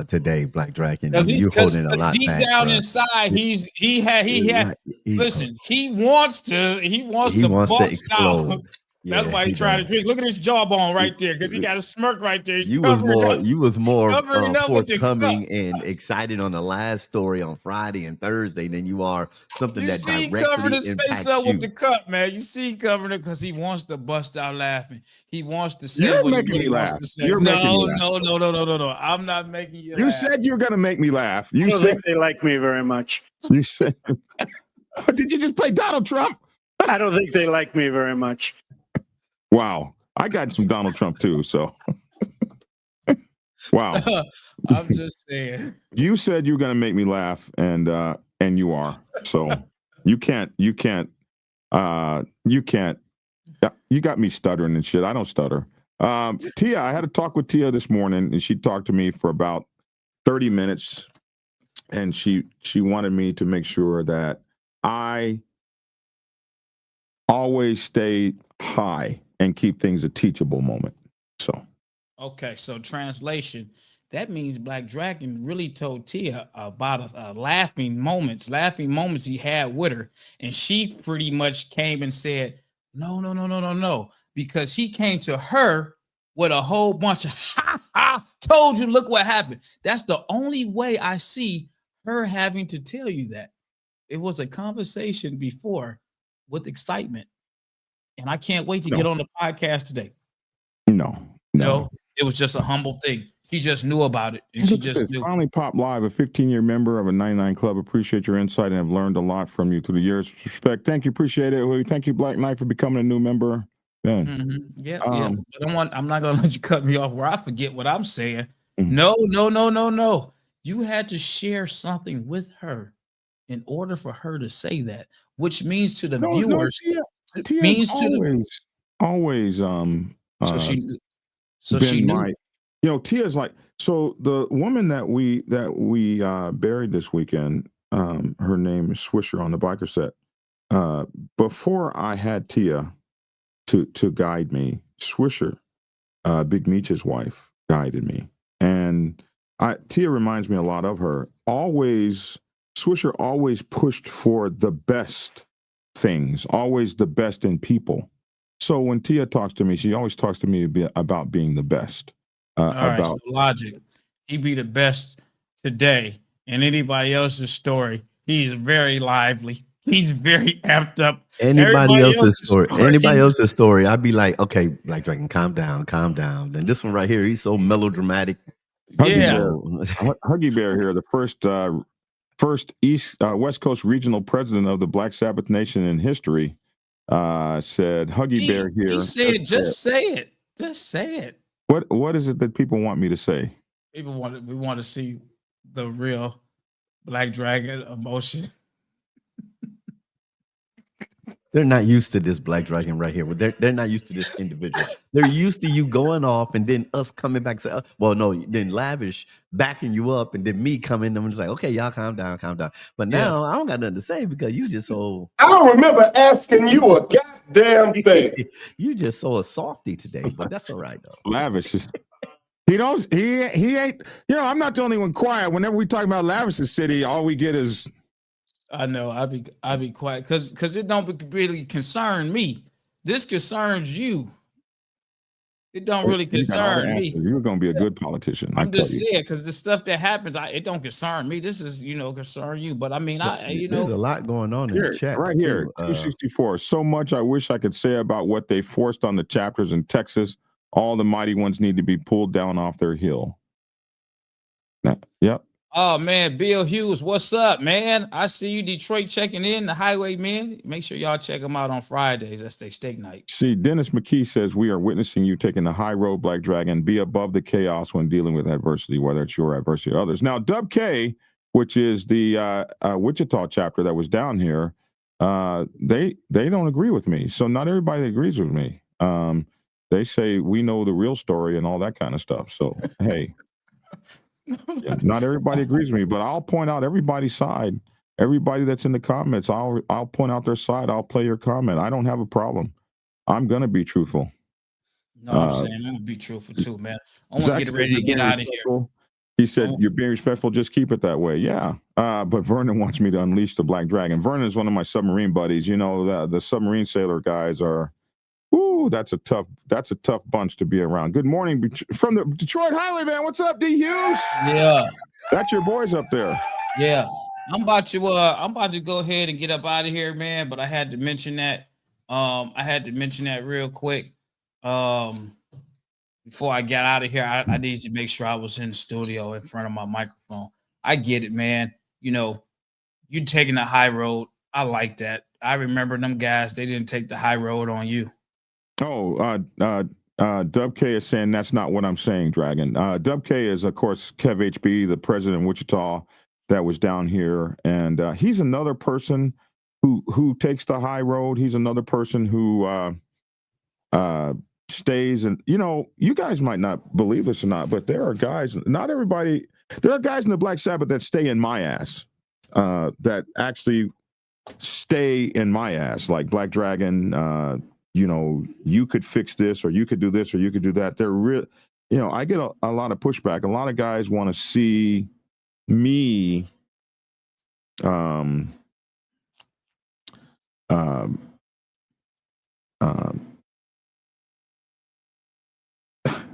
D: today, Black Dragon. You're holding a lot
C: deep
D: back.
C: down
D: bro.
C: inside, he had. Listen, he wants to
D: explode.
C: That's why he tried to drink. Look at his jawbone right there, because he got a smirk right there.
D: You was more forthcoming
C: and
D: and excited on the last story on Friday and Thursday than you are something that directly
C: covering his
D: impacts
C: face up
D: you.
C: with the cup, man. You see, covering it because he wants to bust out laughing. He wants to say
A: You're
C: what he
A: making
C: really
A: me
C: wants
A: laugh.
C: to say.
A: You're making me laugh.
C: No. I'm not making you laugh.
A: You said you're going to make me laugh.
F: I don't think they like me very much.
A: You said. Did you just play Donald Trump?
F: I don't think they like me very much.
A: Wow. I got some Donald Trump too, so. Wow.
C: I'm just saying.
A: You said you were going to make me laugh, and you are. So you can't. You got me stuttering and shit. I don't stutter. Tia, I had a talk with Tia this morning, and she talked to me for about 30 minutes, and she wanted me to make sure that I always stay high and keep things a teachable moment. So.
C: Okay, so translation. That means Black Dragon really told Tia about laughing moments he had with her. And she pretty much came and said, no, because he came to her with a whole bunch of told you, look what happened. That's the only way I see her having to tell you that. It was a conversation before with excitement. And I can't wait to get on the podcast today. No. It was just a humble thing. She just knew about it, and she just knew.
A: Finally popped live, a 15-year member of a 99 Club. Appreciate your insight and have learned a lot from you through the years. Respect. Thank you. Appreciate it. Thank you, Black Knight, for becoming a new member.
C: Yeah. But I'm not gonna let you cut me off where I forget what I'm saying. No. You had to share something with her in order for her to say that, which means to the viewers.
A: Tia
C: means
A: always,
C: to
A: always.
C: So she knew.
A: Tia's like, so the woman that we buried this weekend, her name is Swisher on the biker set. Before I had Tia, to guide me. Swisher, Big Meech's wife, guided me, and Tia reminds me a lot of her. Swisher always pushed for the best things, always the best in people. So when Tia talks to me, she always talks to me about being the best.
C: All right, so Logic, he be the best today. In anybody else's story, he's very lively. He's very amped up.
D: Anybody else's story, I'd be like, okay, Black Dragon, calm down. Then this one right here, he's so melodramatic.
A: Huggy Bear here, the first West Coast regional president of the Black Sabbath Nation in history, said, Huggy Bear here.
C: He said, just say it. Just say it.
A: What is it that people want me to say?
C: We want to see the real Black Dragon emotion.
D: They're not used to this Black Dragon right here. They're not used to this individual. They're used to you going off and then us coming back. Say, well, no, then Lavish backing you up and then me coming. And I'm just like, okay, y'all calm down. But now I don't got nothing to say because you just so.
G: I don't remember asking you a goddamn thing.
D: You just so a softy today, but that's all right though.
A: Lavish is. He ain't. I'm not the only one quiet. Whenever we talk about Lavish's city, all we get is.
C: I know. I be quiet because it don't really concern me. This concerns you. It don't really concern me.
A: You're going to be a good politician.
C: I'm just saying because the stuff that happens, it don't concern me. This is concern you. But I mean,
D: there's a lot going on in the chat
A: right here. 264. So much I wish I could say about what they forced on the chapters in Texas. All the mighty ones need to be pulled down off their hill. Yep.
C: Oh man, Bill Hughes, what's up, man? I see you, Detroit, checking in the Highwaymen. Make sure y'all check them out on Fridays. That's their steak night.
A: See, Dennis McKee says we are witnessing you taking the high road, Black Dragon. Be above the chaos when dealing with adversity, whether it's your adversity or others. Now, Dub K, which is the Wichita chapter that was down here, they don't agree with me. So not everybody agrees with me. They say we know the real story and all that kind of stuff. So hey. Yeah, not everybody agrees with me, but I'll point out everybody's side. Everybody that's in the comments, I'll point out their side. I'll play your comment. I don't have a problem. I'm gonna be truthful.
C: No, I'm saying I'm gonna be truthful too, man. I want to get ready to get out of here.
A: He said, "You're being respectful. Just keep it that way." Yeah. But Vernon wants me to unleash the Black Dragon. Vernon is one of my submarine buddies. You know, the submarine sailor guys are. Ooh, that's a tough bunch to be around. Good morning from the Detroit Highwayman. What's up, D Hughes?
C: Yeah,
A: that's your boys up there.
C: Yeah, I'm about to go ahead and get up out of here, man. But I had to mention that. Real quick. Before I got out of here, I needed to make sure I was in the studio in front of my microphone. I get it, man. You taking the high road. I like that. I remember them guys. They didn't take the high road on you.
A: Oh, Dub K is saying that's not what I'm saying, Dragon. Dub K is, of course, Kev HB, the president of Wichita that was down here. And he's another person who takes the high road. He's another person who stays. And, you guys might not believe this or not, but there are guys, there are guys in the Black Sabbath that stay in my ass, that actually stay in my ass, like Black Dragon. You could fix this, or you could do this, or you could do that. They're real. I get a lot of pushback. A lot of guys want to see me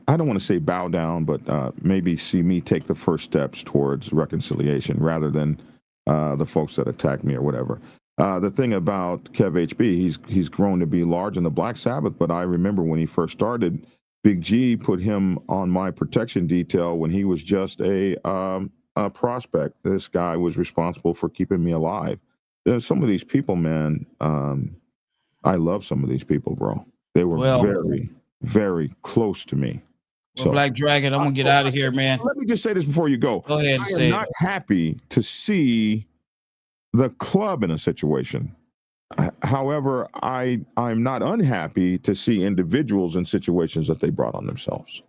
A: I don't want to say bow down, but maybe see me take the first steps towards reconciliation rather than the folks that attack me or whatever. The thing about Kev HB, he's grown to be large in the Black Sabbath, but I remember when he first started, Big G put him on my protection detail when he was just a prospect. This guy was responsible for keeping me alive. Some of these people, man, I love some of these people, bro. They were very, very close to me.
C: So, Black Dragon, I'm going to get out of here, man.
A: Let me just say this before you go.
C: Go ahead and say it.
A: I'm not happy to see the club in a situation. However, I'm not unhappy to see individuals in situations that they brought on themselves.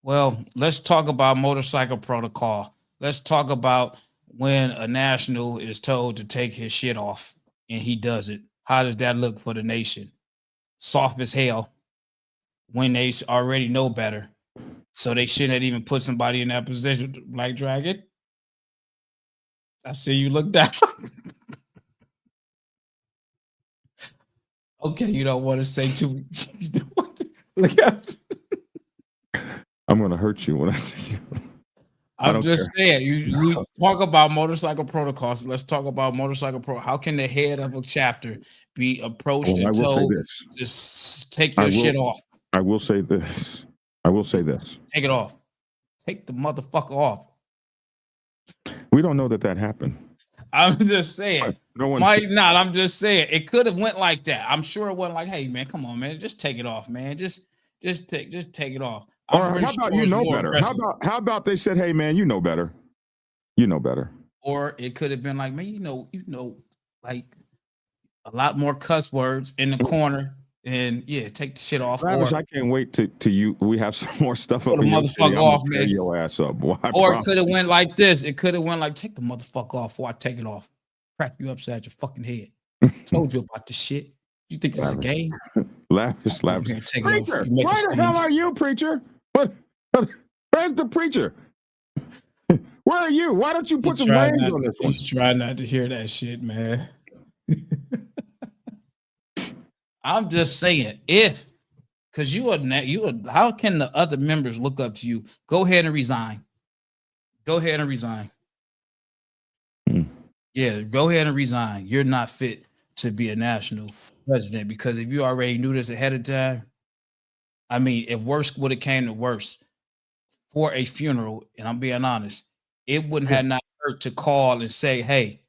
C: Well, let's talk about motorcycle protocol. Let's talk about when a national is told to take his shit off and he does it. How does that look for the nation? soft as hell when they already know better. So they shouldn't have even put somebody in that position. Black Dragon, I see you look down. Okay, you don't want to say too much. Look at
A: I'm going to hurt you when I say you.
C: I'm just saying, we talk about motorcycle protocols. Let's talk about motorcycle pro. How can the head of a chapter be approached and told, just take your shit off?
A: I will say this.
C: Take it off. Take the motherfucker off.
A: We don't know that happened.
C: I'm just saying. Might not. I'm just saying it could have went like that. I'm sure it wasn't like, hey man, come on, man, just take it off, man. Just take it off.
A: Or how about you know better? How about they said, hey man, you know better. You know better.
C: Or it could have been like, man, you know, like a lot more cuss words in the corner. And yeah, take the shit off.
A: Travis, I can't wait to you. We have some more stuff up
C: the motherfucker off, man.
A: Your ass up, boy.
C: Or it could have went like this. It could have went like, take the motherfucker off before I take it off. Crack you upside your fucking head. Told you about this shit. You think it's a game?
A: Lavish. Preacher, where the hell are you, preacher? What? Where's the preacher? Where are you? Why don't you put some names on this one?
C: Try not to hear that shit, man. I'm just saying, because you are, how can the other members look up to you? Go ahead and resign. Yeah, go ahead and resign. You're not fit to be a national president, because if you already knew this ahead of time, I mean, if worse would have came to worse for a funeral, and I'm being honest, it wouldn't have not hurt to call and say, hey,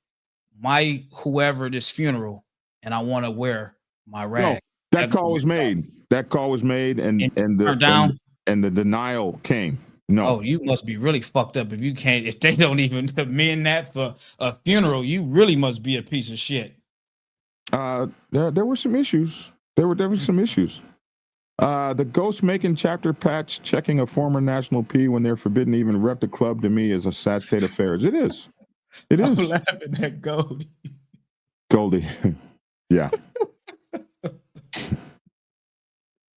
C: my whoever this funeral, and I want to wear my rag.
A: No, that call was made. And the denial came. No.
C: Oh, you must be really fucked up if they don't even amend that for a funeral. You really must be a piece of shit.
A: There were some issues. There were definitely some issues. The ghost making chapter patch checking a former national P when they're forbidden to even rep the club, to me, is a sad state of affairs. It is.
C: I'm laughing at Goldie.
A: Yeah.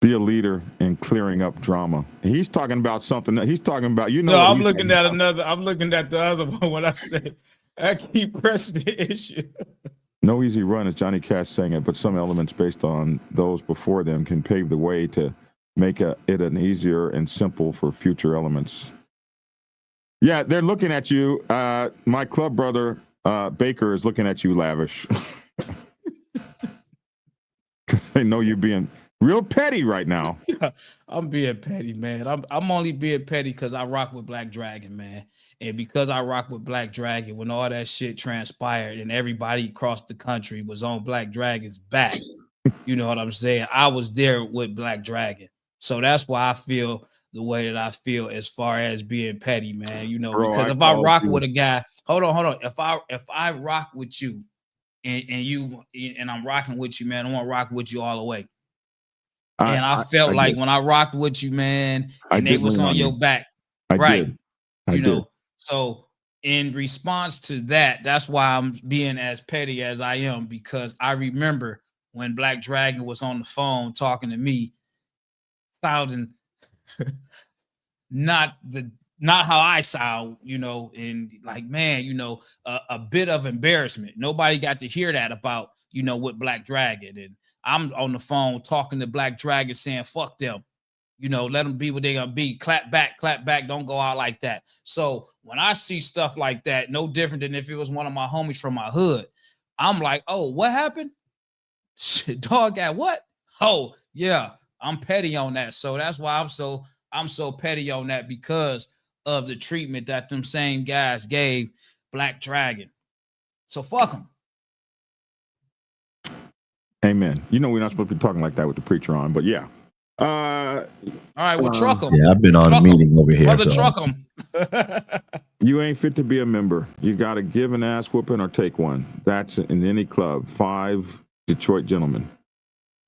A: Be a leader in clearing up drama. He's talking about something. He's talking about,
C: No, I'm looking at the other one when I say I keep pressing the issue.
A: No easy run, as Johnny Cash sang it, but some elements based on those before them can pave the way to make it an easier and simple for future elements. Yeah, they're looking at you. My club brother, Baker, is looking at you, Lavish. They know you being real petty right now.
C: Yeah, I'm being petty, man. I'm only being petty because I rock with Black Dragon, man. And because I rock with Black Dragon, when all that shit transpired and everybody across the country was on Black Dragon's back, you know what I'm saying? I was there with Black Dragon. So that's why I feel the way that I feel as far as being petty, man. You know, because if I rock with a guy, hold on. If I rock with you and I'm rocking with you, man, I want to rock with you all the way. And I felt like when I rocked with you, man, and they was on your back, right? You know, so in response to that, that's why I'm being as petty as I am, because I remember when Black Dragon was on the phone talking to me, sounding not how I sound, you know, and like, man, you know, a bit of embarrassment. Nobody got to hear that about, you know, with Black Dragon. And I'm on the phone talking to Black Dragon saying, fuck them. You know, let them be what they're going to be. Clap back. Don't go out like that. So when I see stuff like that, no different than if it was one of my homies from my hood, I'm like, oh, what happened? Shit, dog got what? Oh, yeah, I'm petty on that. So that's why I'm so petty on that, because of the treatment that them same guys gave Black Dragon. So fuck them.
A: Amen. You know, we're not supposed to be talking like that with the preacher on, but yeah.
C: All right, well, truck them.
D: Yeah, I've been on a meeting over here.
C: Brother, truck them.
A: You ain't fit to be a member. You got to give an ass whooping or take one. That's in any club. 5 Detroit gentlemen.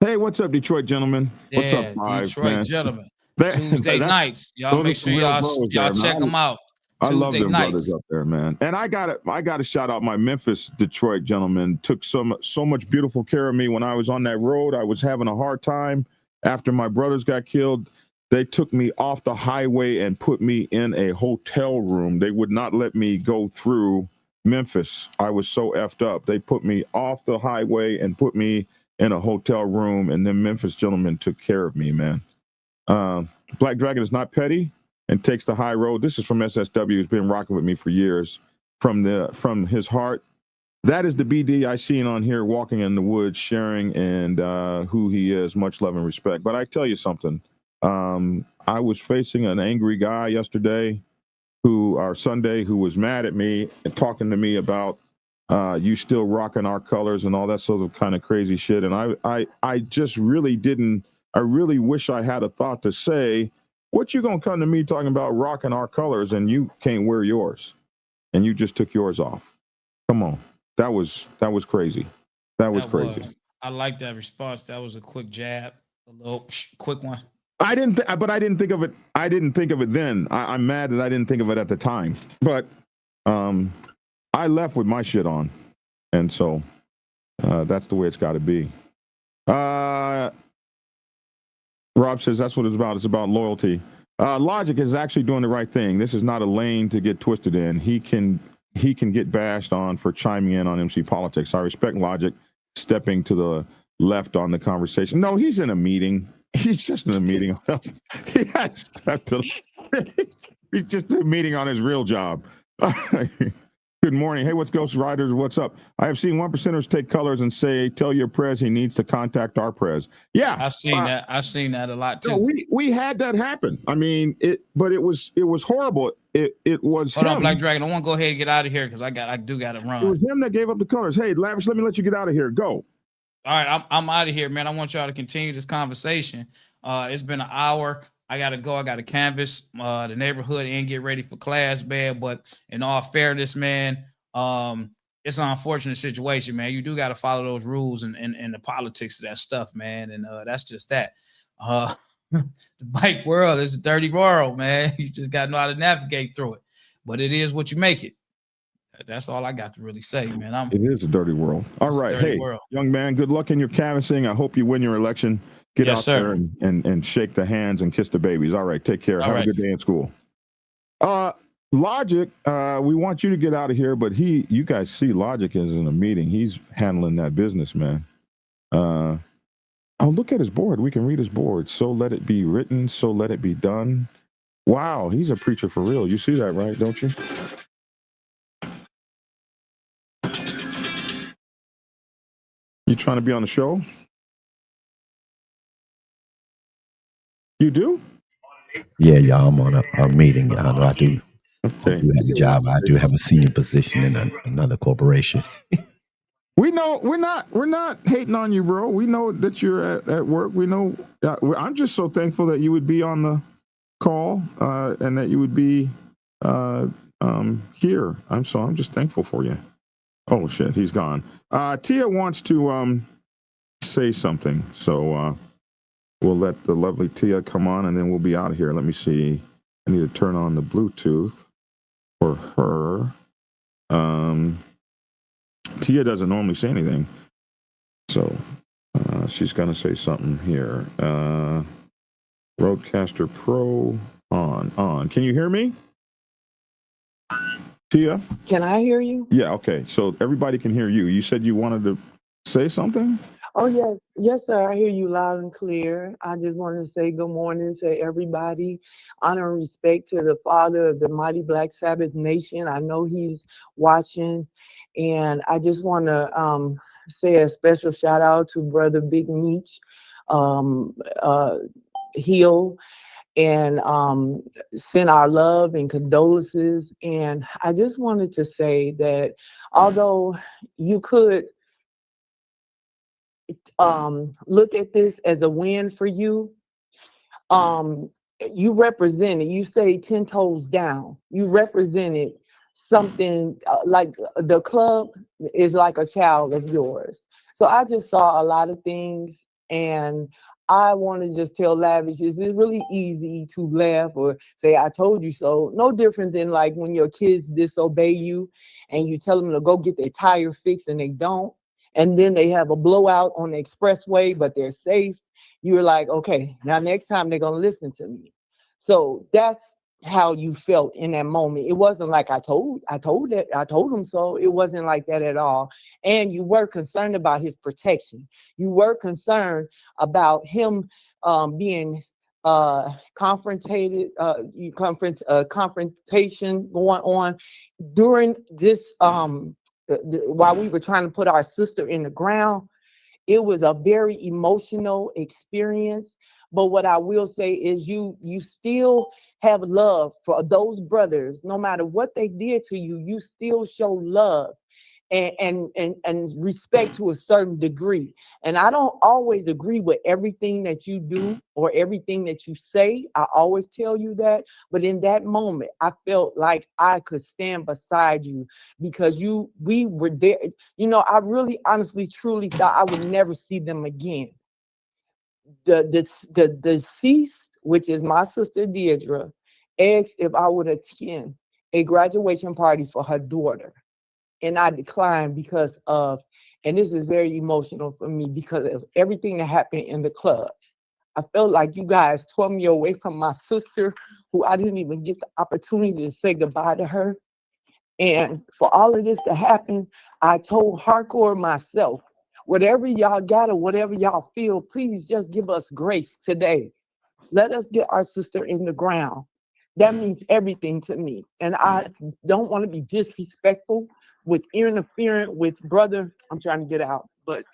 A: Hey, what's up, Detroit gentlemen? What's up, 5?
C: Detroit gentlemen. Tuesday nights. Y'all make sure y'all check them out.
A: I love
C: Tuesday
A: them brothers
C: nights.
A: up there, man. And I gotta shout out my Memphis, Detroit gentlemen. Took so much beautiful care of me when I was on that road. I was having a hard time after my brothers got killed. They took me off the highway and put me in a hotel room. They would not let me go through Memphis. I was so effed up. They put me off the highway and put me in a hotel room, and then Memphis gentlemen took care of me, man. Black Dragon is not petty and takes the high road. This is from SSW, who's been rocking with me for years. From his heart, that is the BD I seen on here, walking in the woods, sharing and who he is. Much love and respect. But I tell you something, I was facing an angry guy yesterday, Sunday, who was mad at me and talking to me about you still rocking our colors and all that sort of kind of crazy shit. And I just really didn't. I really wish I had a thought to say, what you gonna come to me talking about rocking our colors and you can't wear yours, and you just took yours off? Come on, that was crazy. That was crazy.
C: I like that response. That was a quick jab, a little quick one.
A: I didn't think of it. I didn't think of it then. I'm mad that I didn't think of it at the time. But I left with my shit on, and so that's the way it's got to be. Rob says that's what it's about. It's about loyalty. Logic is actually doing the right thing. This is not a lane to get twisted in. He can get bashed on for chiming in on MC politics. I respect Logic stepping to the left on the conversation. No, he's in a meeting. He's just in a meeting. He has stepped to. He's just in a meeting on his real job. Good morning. Hey, what's Ghost Riders? What's up? I have seen 1%ers take colors and say, tell your prez he needs to contact our prez. Yeah.
C: I've seen that. I've seen that a lot too.
A: No, we had that happen. I mean, it was horrible. It was
C: Hold
A: him.
C: on, Black Dragon. I want to go ahead and get out of here because I do got to run.
A: It was him that gave up the colors. Hey, Lavish, let me let you get out of here. Go.
C: All right, I'm out of here, man. I want y'all to continue this conversation. It's been an hour. I gotta go. I gotta canvas the neighborhood and get ready for class, man. But in all fairness, man, it's an unfortunate situation, man. You do got to follow those rules and the politics of that stuff, man. And that's just that. The bike world is a dirty world, man. You just got to know how to navigate through it. But it is what you make it. That's all I got to really say, man.
A: It is a dirty world. All right. Hey, young man, good luck in your canvassing. I hope you win your election. Get out there and shake the hands and kiss the babies. All right. Take care. Have a good day in school. Logic, we want you to get out of here, but you guys see Logic is in a meeting. He's handling that business, man. Oh, look at his board. We can read his board. So let it be written. So let it be done. Wow. He's a preacher for real. You see that, right? Don't you? You trying to be on the show? You do?
D: Yeah, y'all. I'm on a meeting. Y'all know I do.
A: Okay.
D: I do have a job. I do have a senior position in another corporation.
A: We know we're not hating on you, bro. We know that you're at work. We know. I'm just so thankful that you would be on the call and that you would be here. I'm just thankful for you. Oh shit, he's gone. Tia wants to say something, so we'll let the lovely Tia come on, and then we'll be out of here. Let me see. I need to turn on the Bluetooth for her. Tia doesn't normally say anything, so she's gonna say something here. Roadcaster Pro on. Can you hear me? Tia?
H: Can I hear you?
A: Yeah, okay. So everybody can hear you. You said you wanted to say something?
H: Oh, yes. Yes, sir. I hear you loud and clear. I just wanted to say good morning to everybody. Honor and respect to the father of the mighty Black Sabbath nation. I know he's watching. And I just want to say a special shout out to Brother Big Meech, Hill, and send our love and condolences. And I just wanted to say that although you could look at this as a win for you, you represented, you stayed 10 toes down. You represented something like the club is like a child of yours. So I just saw a lot of things, and I want to just tell Lavish, it's really easy to laugh or say, I told you so. No different than like when your kids disobey you and you tell them to go get their tire fixed and they don't. And then they have a blowout on the expressway, but they're safe. You're like, okay, now next time they're going to listen to me. So that's how you felt in that moment. It wasn't like I told him so. It wasn't like that at all. And you were concerned about his protection. You were concerned about him being confrontation going on during this while we were trying to put our sister in the ground. It was a very emotional experience. But what I will say is you still have love for those brothers. No matter what they did to you, you still show love and respect to a certain degree. And I don't always agree with everything that you do or everything that you say. I always tell you that. But in that moment, I felt like I could stand beside you because we were there. You know, I really honestly truly thought I would never see them again. The deceased, which is my sister Deidre, asked if I would attend a graduation party for her daughter, and I declined because of, and this is very emotional for me because of everything that happened in the club. I felt like you guys tore me away from my sister, who I didn't even get the opportunity to say goodbye to her. And for all of this to happen, I told Hardcore myself, whatever y'all got or whatever y'all feel, please just give us grace today. Let us get our sister in the ground. That means everything to me. And I don't want to be disrespectful with interfering with brother. I'm trying to get out, but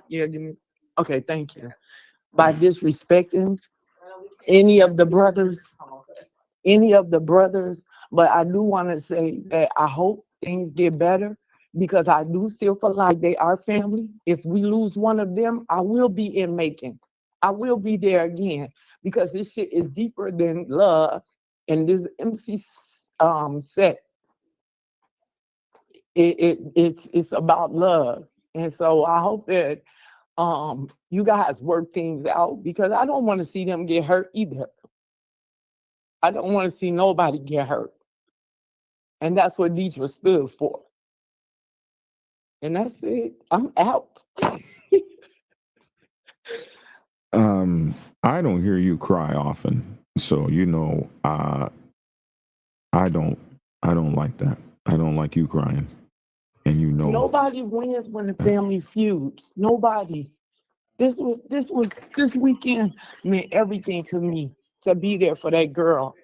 H: yeah, give me. Okay, thank you. By disrespecting any of the brothers, any of the brothers. But I do want to say that I hope things get better because I do still feel like they are family. If we lose one of them, I will be in Macon. I will be there again because this shit is deeper than love. And this MC set, it's about love. And so I hope that you guys work things out because I don't want to see them get hurt either. I don't want to see nobody get hurt. And that's what Deidre stood for. And that's it. I'm out.
A: I don't hear you cry often, so you know, I don't, I don't like that. I don't like you crying, and you know,
H: Nobody wins when the family feuds. Nobody. This weekend meant everything to me to be there for that girl.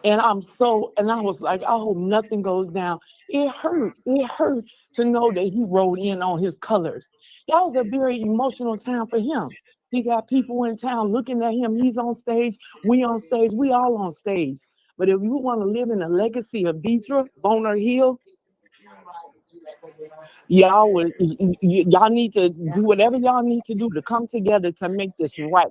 H: And I was like, I hope nothing goes down. It hurt. It hurt to know that he rode in on his colors. That was a very emotional time for him. He got people in town looking at him. He's on stage. We on stage. We all on stage. But if you want to live in the legacy of Deidre, Boner Hill, y'all need to do whatever y'all need to do to come together to make this right.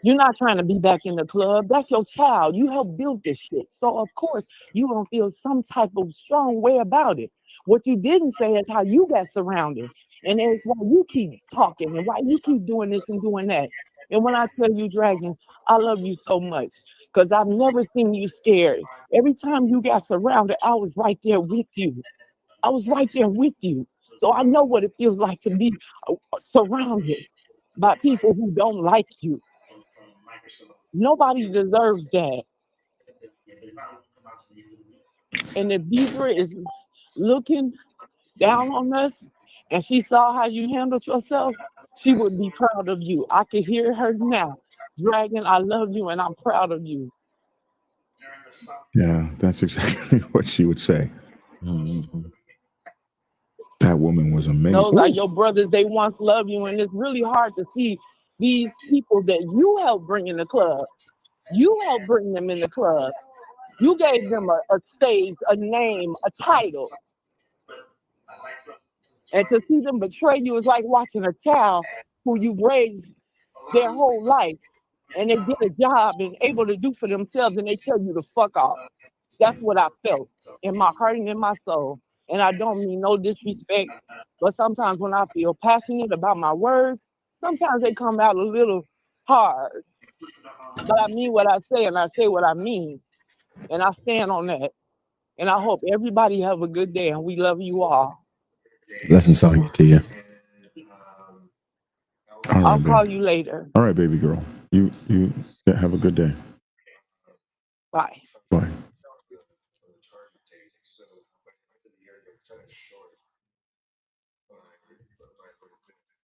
H: You're not trying to be back in the club. That's your child. You helped build this shit. So of course you gonna feel some type of strong way about it. What you didn't say is how you got surrounded. And it's why you keep talking and why you keep doing this and doing that. And when I tell you, Dragon, I love you so much because I've never seen you scared. Every time you got surrounded, I was right there with you. I was right there with you. So I know what it feels like to be surrounded by people who don't like you. Nobody deserves that. And if Deidre is looking down on us and she saw how you handled yourself, she would be proud of you. I can hear her now. Dragon, I love you and I'm proud of you.
A: yeah, that's exactly what she would say.
D: Mhm.
A: That woman was amazing.
H: Those are your brothers. They once loved you. And it's really hard to see these people that you helped bring in the club. You helped bring them in the club. You gave them a stage, a name, a title. And to see them betray you is like watching a child who you've raised their whole life and they get a job and able to do for themselves and they tell you to fuck off. That's what I felt in my heart and in my soul. And I don't mean no disrespect, but sometimes when I feel passionate about my words, sometimes they come out a little hard. But I mean what I say, and I say what I mean. And I stand on that. And I hope everybody have a good day, and we love you all.
D: Blessings on you, Tia.
A: All right,
H: I'll
A: baby.
H: call you later.
A: All right, baby girl. You have a good day.
H: Bye.
A: Bye.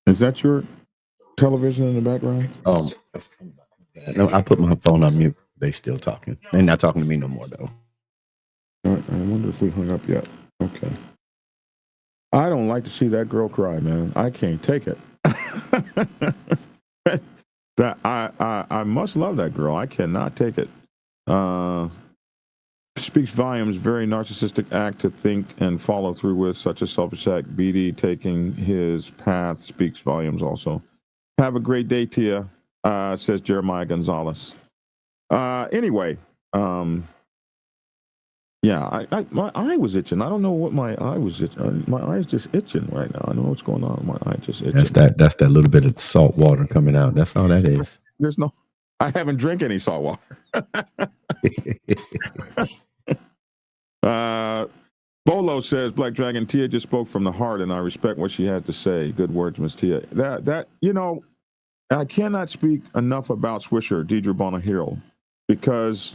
A: Is that your television in the background?
D: No, I put my phone on mute. They still talking. They're not talking to me no more though.
A: I wonder if we hung up yet. Okay. I don't like to see that girl cry, man. I can't take it. That I must love that girl. I cannot take it. Speaks volumes. Very narcissistic act to think and follow through with such a selfish act. BD taking his path speaks volumes. Also, have a great day, Tia. Says Jeremiah Gonzalez. Anyway, yeah, my eye was itching. I don't know what my eye was itching. My eye's just itching right now. I don't know what's going on. My eye just itching.
D: That's that little bit of salt water coming out. That's all that is.
A: There's no. I haven't drank any salt water. Bolo says Black Dragon, Tia just spoke from the heart, and I respect what she had to say. Good words, Miss Tia. That I cannot speak enough about Swisher, Deidre Bonahiro, because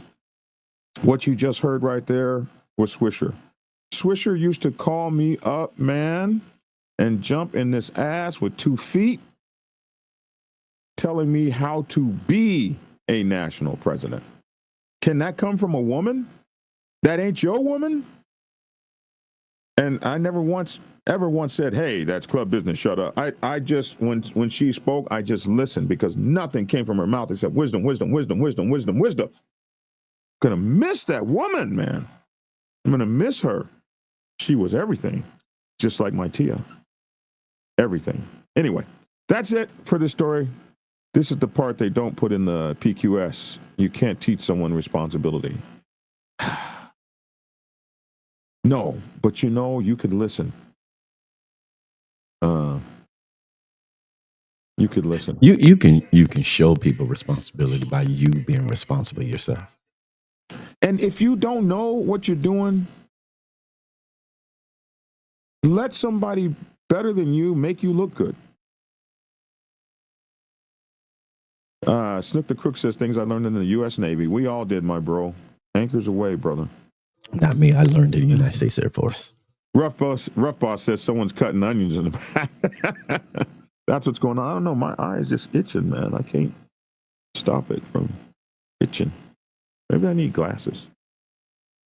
A: what you just heard right there was Swisher. Swisher used to call me up, man, and jump in this ass with 2 feet, telling me how to be a national president. Can that come from a woman? That ain't your woman? And I never ever once said, hey, that's club business, shut up. I just, when she spoke, I just listened because nothing came from her mouth except wisdom, wisdom, wisdom, wisdom, wisdom, wisdom. Gonna miss that woman, man. I'm gonna miss her. She was everything, just like my Tia. Everything. Anyway, that's it for this story. This is the part they don't put in the PQS. You can't teach someone responsibility. No, but you could listen. You could listen.
D: You can show people responsibility by you being responsible yourself.
A: And if you don't know what you're doing, let somebody better than you make you look good. Snook the Crook says things I learned in the U.S. Navy. We all did, my bro. Anchors away, brother.
D: Not me. I learned in the United States Air Force.
A: Rough Boss says someone's cutting onions in the back. That's what's going on. I don't know. My eye is just itching, man. I can't stop it from itching. Maybe I need glasses.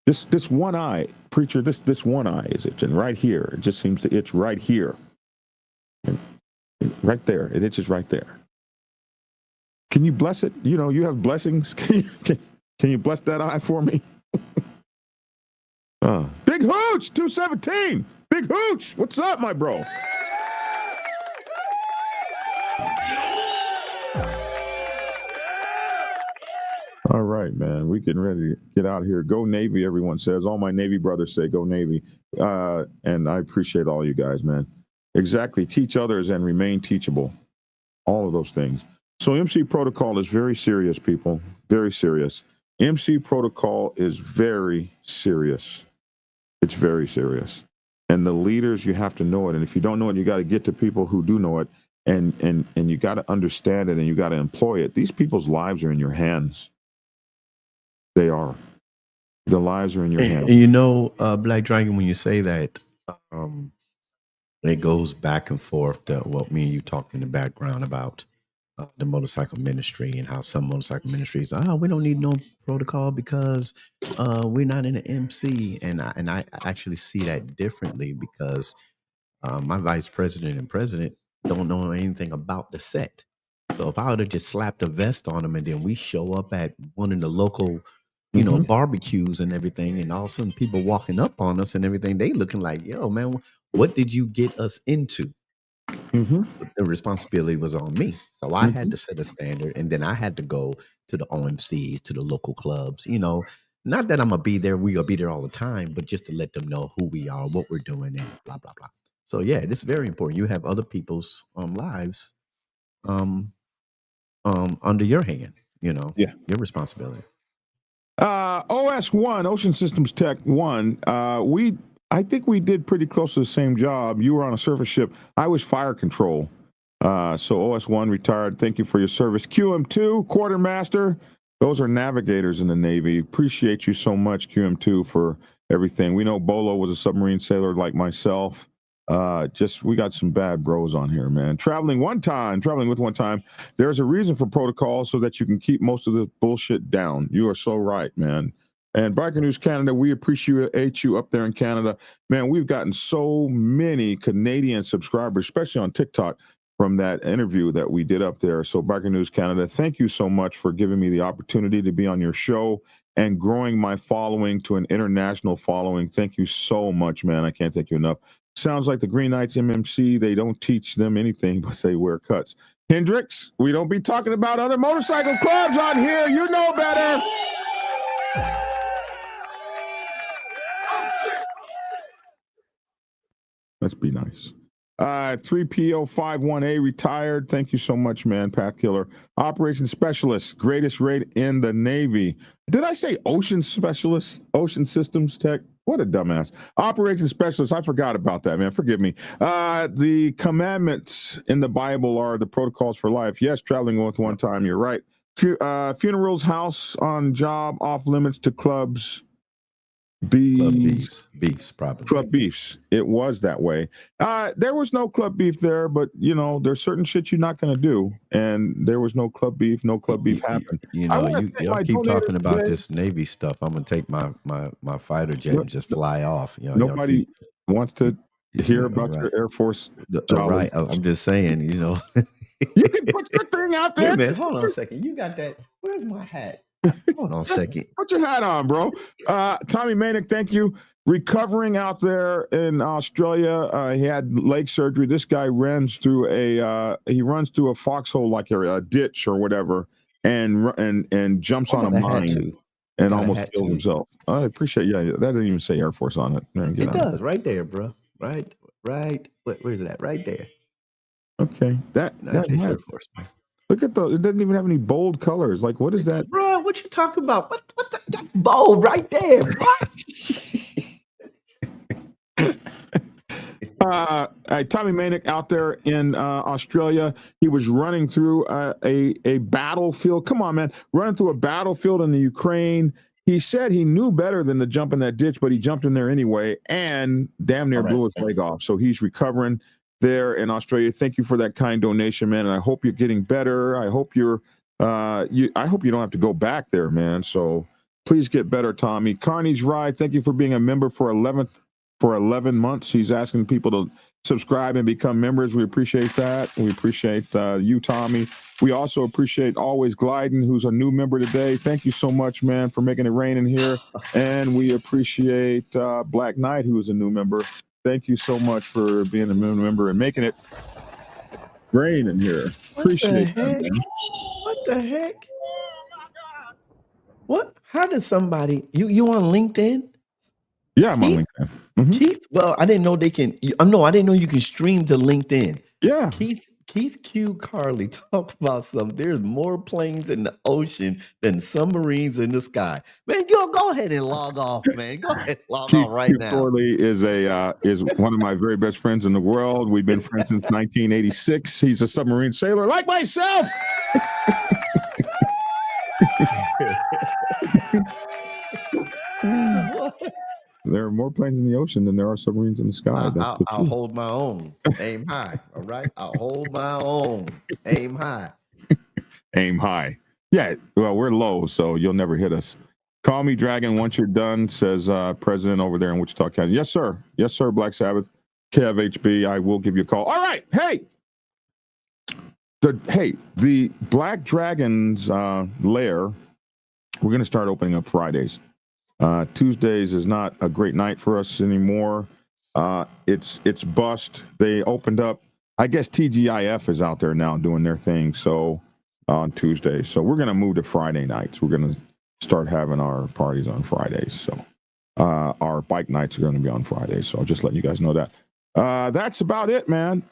A: This one eye, preacher, this one eye is itching right here. It just seems to itch right here. And right there. It itches right there. Can you bless it? You have blessings. Can you bless that eye for me? Big Hooch, 217. Big Hooch, what's up, my bro? All right, man. We getting ready to get out of here. Go Navy, everyone says. All my Navy brothers say go Navy. And I appreciate all you guys, man. Exactly. Teach others and remain teachable. All of those things. So MC protocol is very serious, people. Very serious. MC protocol is very serious. It's very serious. And the leaders, you have to know it. And if you don't know it, you got to get to people who do know it. And you got to understand it and you got to employ it. These people's lives are in your hands. They are. The lives are in your hands.
D: And Black Dragon, when you say that, it goes back and forth to what me and you talked in the background about the motorcycle ministry and how some motorcycle ministries, we don't need no protocol because we're not in an MC. And I actually see that differently because my vice president and president don't know anything about the set. So if I would have just slapped a vest on them and then we show up at one of the local, barbecues and everything, and all of a sudden people walking up on us and everything, they looking like, yo, man, what did you get us into? The responsibility was on me. So I had to set a standard, and then I had to go to the OMCs, to the local clubs, not that I'm going to be there, we're going to be there all the time, but just to let them know who we are, what we're doing, and blah, blah, blah. So yeah, it's very important. You have other people's lives under your hand.
A: Yeah.
D: Your responsibility.
A: OS1, Ocean Systems Tech 1. I think we did pretty close to the same job. You were on a surface ship. I was fire control. So OS1 retired. Thank you for your service. QM2, quartermaster. Those are navigators in the Navy. Appreciate you so much, QM2, for everything. We know Bolo was a submarine sailor like myself. We got some bad bros on here, man. Traveling with one time. There's a reason for protocol so that you can keep most of the bullshit down. You are so right, man. And Biker News Canada, we appreciate you up there in Canada. Man, we've gotten so many Canadian subscribers, especially on TikTok, from that interview that we did up there. So Biker News Canada, thank you so much for giving me the opportunity to be on your show and growing my following to an international following. Thank you so much, man. I can't thank you enough. Sounds like the Green Knights MMC, they don't teach them anything but they wear cuts. Hendrix, we don't be talking about other motorcycle clubs on here. You know better. Let's be nice. 3PO51A retired. Thank you so much, man. Path Killer. Operations Specialist, greatest rate in the Navy. Did I say Ocean Specialist? Ocean Systems Tech? What a dumbass. Operations Specialist. I forgot about that, man. Forgive me. The commandments in the Bible are the protocols for life. Yes, traveling with one time. You're right. Funerals, house on job, off limits to clubs.
D: Beefs, probably.
A: Club beefs. It was that way. There was no club beef there, but there's certain shit you're not going to do, and there was no club beef. No club beef happened.
D: Y'all keep talking about this Navy stuff. I'm gonna take my fighter jet and just fly off.
A: Nobody wants to hear about your Air Force.
D: Right. I'm just saying.
A: You can put your thing out there.
D: Wait a minute. Hold on a second. You got that? Where's my hat? Hold on a second.
A: Put your hat on, bro. Tommy Manick, thank you. Recovering out there in Australia. He had leg surgery. This guy runs through a foxhole, like a ditch or whatever, and jumps on a mine and almost kills himself. I appreciate. Yeah, that didn't even say Air Force on it.
D: It does, right there, bro. Right. Where's that? Right there.
A: Okay, that's
D: Air Force, man.
A: Look at it doesn't even have any bold colors. Like, what is that?
D: Bro, what you talking about? That's bold right there, bro.
A: Tommy Manick out there in Australia. He was running through a battlefield. Come on, man. Running through a battlefield in the Ukraine. He said he knew better than to jump in that ditch, but he jumped in there anyway and damn near blew his leg off. So he's recovering there in Australia. Thank you for that kind donation, man. And I hope you're getting better. I hope I hope you don't have to go back there, man. So please get better, Tommy. Carney's Ride, thank you for being a member for 11 months. He's asking people to subscribe and become members. We appreciate that. We appreciate you, Tommy. We also appreciate Always Gliding, who's a new member today. Thank you so much, man, for making it rain in here. And we appreciate Black Knight, who is a new member. Thank you so much for being a member and making it rain in here. Appreciate that, man.
D: What the heck? What? How did somebody? You on LinkedIn?
A: Yeah, I'm on LinkedIn. Mm-hmm.
D: Keith, well, I didn't know they can. I didn't know you can stream to LinkedIn.
A: Yeah.
D: Keith Q. Carley talked about something. There's more planes in the ocean than submarines in the sky. Man, go ahead and log off, man. Go ahead and log off right now.
A: Keith Carley is one of my very best friends in the world. We've been friends since 1986. He's a submarine sailor like myself. There are more planes in the ocean than there are submarines in the sky.
D: I'll hold my own. Aim high. All right. I'll hold my own. Aim high.
A: Aim high. Yeah. Well, we're low, so you'll never hit us. Call me Dragon once you're done, says President over there in Wichita County. Yes, sir. Yes, sir. Black Sabbath. KFHB. I will give you a call. All right. Hey. The Black Dragon's lair. We're going to start opening up Fridays. Tuesdays is not a great night for us anymore. It's bust. They opened up. I guess TGIF is out there now doing their thing. So on Tuesdays. So we're going to move to Friday nights. We're going to start having our parties on Fridays. So our bike nights are going to be on Fridays. So I'll just let you guys know that. That's about it, man.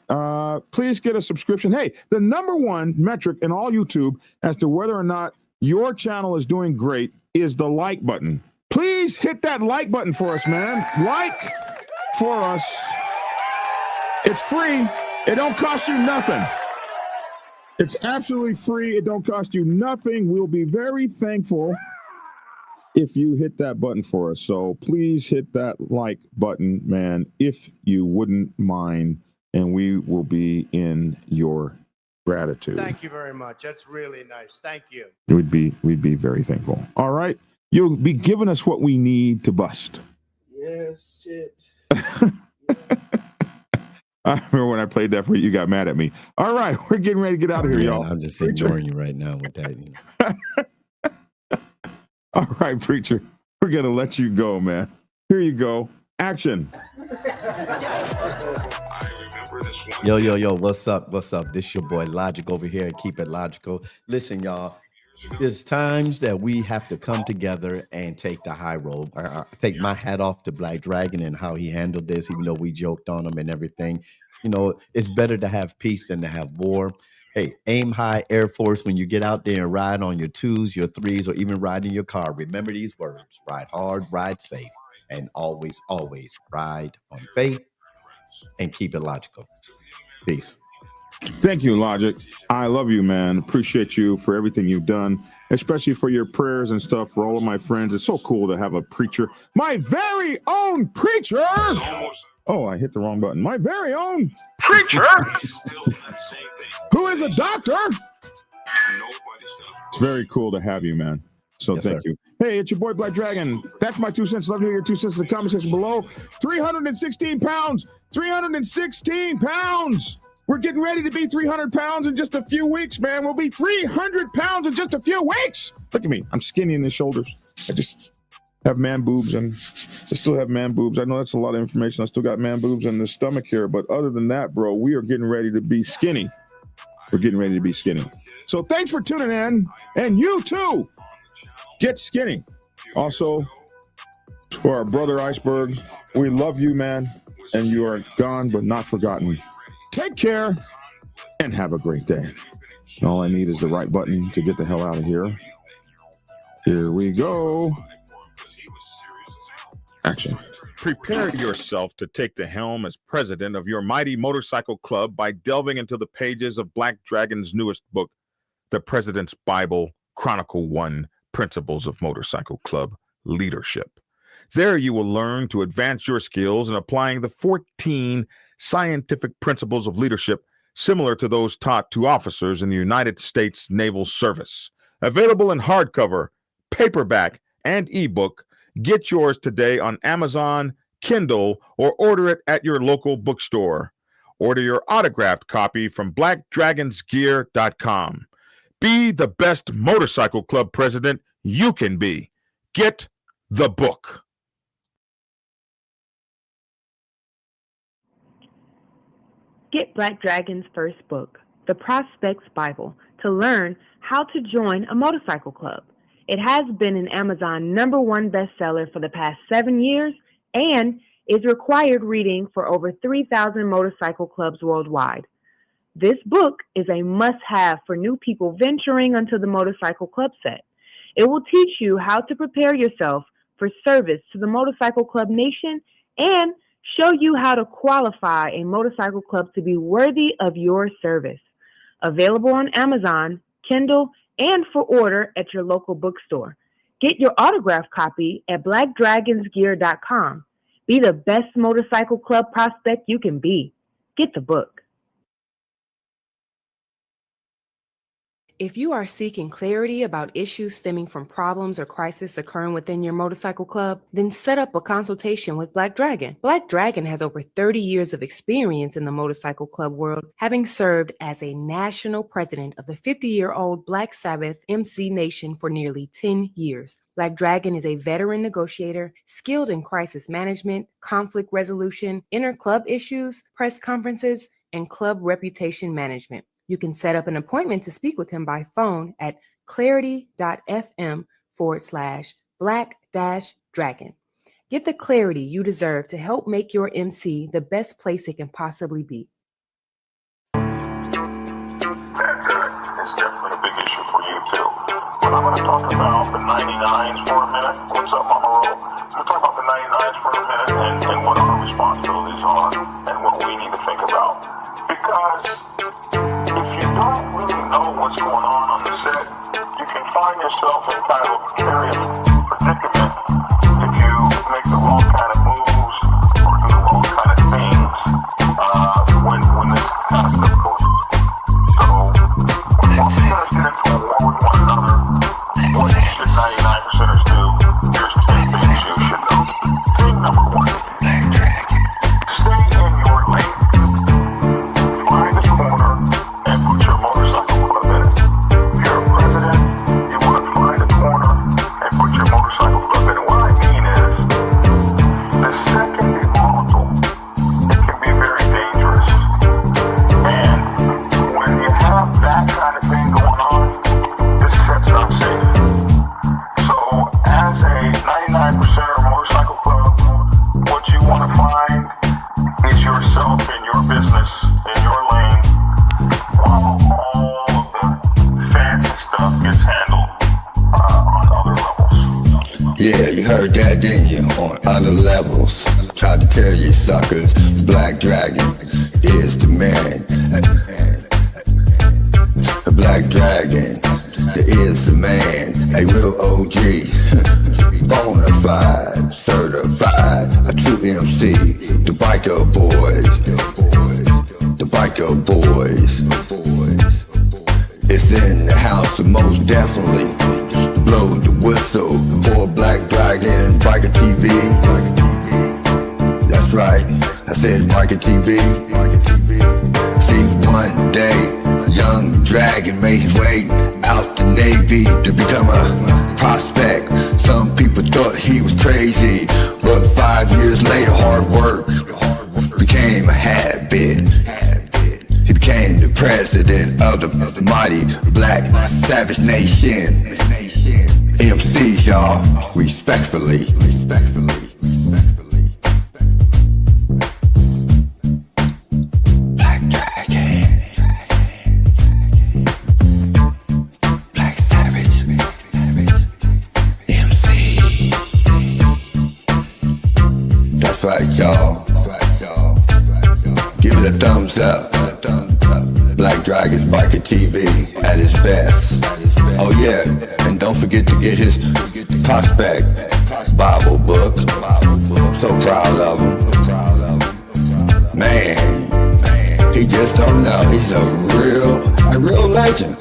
A: Please get a subscription. Hey, the number one metric in all YouTube as to whether or not your channel is doing great is the like button. Please hit that like button for us, man. Like for us. It's free. It don't cost you nothing. It's absolutely free. It don't cost you nothing. We'll be very thankful if you hit that button for us. So please hit that like button, man, if you wouldn't mind, and we will be in your gratitude.
I: Thank you very much. That's really nice. Thank you.
A: We'd be very thankful. All right. You'll be giving us what we need to bust.
I: Yes, shit.
A: I remember when I played that for you, you got mad at me. All right, we're getting ready to get out of here, y'all.
D: I'm just ignoring you right now with that.
A: All right, preacher, we're going to let you go, man. Here you go. Action.
D: Yo, what's up? This your boy Logic over here. Keep it logical. Listen, y'all, there's times that we have to come together and take the high road. I take my hat off to Black Dragon and how he handled this, even though we joked on him and everything. You know, it's better to have peace than to have war. Hey, aim high, Air Force. When you get out there and ride on your 2s, your 3s, or even ride in your car, remember these words: ride hard, ride safe, and always, always ride on faith and keep it logical. Peace.
A: Thank you, Logic. I love you, man. Appreciate you for everything you've done, especially for your prayers and stuff for all of my friends. It's so cool to have a preacher, my very own preacher. Oh, I hit the wrong button. My very own preacher, who is a doctor. It's very cool to have you, man. So yes, thank you. Hey, it's your boy Black Dragon. That's my 2 cents. Love to hear your 2 cents in the comment section below. 316 pounds. 316 pounds. We're getting ready to be 300 pounds in just a few weeks, man. We'll be 300 pounds in just a few weeks. Look at me. I'm skinny in the shoulders. I just have man boobs, and I still have man boobs. I know that's a lot of information. I still got man boobs in the stomach here. But other than that, bro, we are getting ready to be skinny. We're getting ready to be skinny. So thanks for tuning in. And you too, get skinny. Also, to our brother Iceberg, we love you, man. And you are gone but not forgotten. Take care and have a great day. And all I need is the right button to get the hell out of here. Here we go. Action. Prepare yourself to take the helm as president of your mighty motorcycle club by delving into the pages of Black Dragon's newest book, The President's Bible, Chronicle 1, Principles of Motorcycle Club Leadership. There you will learn to advance your skills in applying the 14 scientific principles of leadership similar to those taught to officers in the United States Naval Service. Available in hardcover, paperback, and ebook. Get yours today on Amazon, Kindle, or order it at your local bookstore. Order your autographed copy from blackdragonsgear.com. Be the best motorcycle club president you can be. Get the book.
J: Get Black Dragon's first book, The Prospect's Bible, to learn how to join a motorcycle club. It has been an Amazon #1 bestseller for the past 7 years and is required reading for over 3,000 motorcycle clubs worldwide. This book is a must-have for new people venturing onto the motorcycle club set. It will teach you how to prepare yourself for service to the motorcycle club nation and show you how to qualify a motorcycle club to be worthy of your service. Available on Amazon, Kindle, and for order at your local bookstore. Get your autographed copy at blackdragonsgear.com. Be the best motorcycle club prospect you can be. Get the book. If you are seeking clarity about issues stemming from problems or crises occurring within your motorcycle club, then set up a consultation with Black Dragon. Black Dragon has over 30 years of experience in the motorcycle club world, having served as a national president of the 50-year-old Black Sabbath MC Nation for nearly 10 years. Black Dragon is a veteran negotiator, skilled in crisis management, conflict resolution, inter-club issues, press conferences, and club reputation management. You can set up an appointment to speak with him by phone at clarity.fm/black-dragon.
K: Get the clarity you deserve to help make your MC the best place it can possibly be.
B: It's definitely a big issue for you too. But I'm going to talk about the 99s for a minute. What's up, Mama Roll? I'm going to talk about the 99s for a minute and what our responsibilities are and what we need to think about. Because if you don't really know what's going on the set, you can find yourself in kind of a precarious predicament if you make the wrong kind of moves or do the wrong kind of things when this kind of stuff goes on. So, when most percenters get into a war with one another, what should 99%ers do? Here's 10 things you should know. Thing number 1, stay in your lane. Find a corner and put your motorcycle club in it. If you're a president, you want to find a corner and put your motorcycle club in it. What I mean is, the set can be volatile. It can be very dangerous. And when you have that kind of thing going on, this set's not safe. So, as a 99%er motorcycle club, what you want to find is yourself in your business, in your lane, while all of the fancy stuff gets handled on other levels.
L: Yeah, you heard that, didn't you? On other levels. Tried to tell you suckers, Black Dragon is the man. The Black Dragon is the man. A real OG. Bonafide, certified, a true MC. The biker boys. The biker boys. It's in the house, most definitely. Blow the whistle for Black Dragon, Biker TV. That's right, I said Biker TV. See, one day, young Dragon made his way out the Navy to become a prospect. Some people thought he was crazy, but 5 years later, hard work became a habit. He became the president of the mighty Black Savage Nation. MCs, y'all, respectfully. Black Dragon. Black Savage. MC. That's right, y'all. Give it a thumbs up. Black Dragon Biker TV at its best. Oh yeah, and don't forget to get his prospect Bible book. So proud of him. Man, he just don't know. He's a real legend.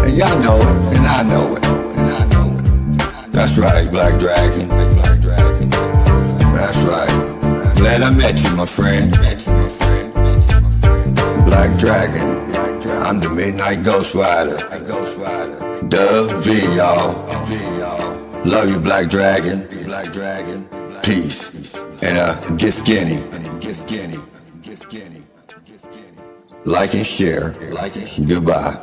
L: And y'all know it, and I know it. That's right, Black Dragon. That's right. Glad I met you, my friend. Black Dragon, I'm the Midnight Ghost Rider. The V, y'all. Love you, Black Dragon. Peace. And get skinny. Like and share. Goodbye.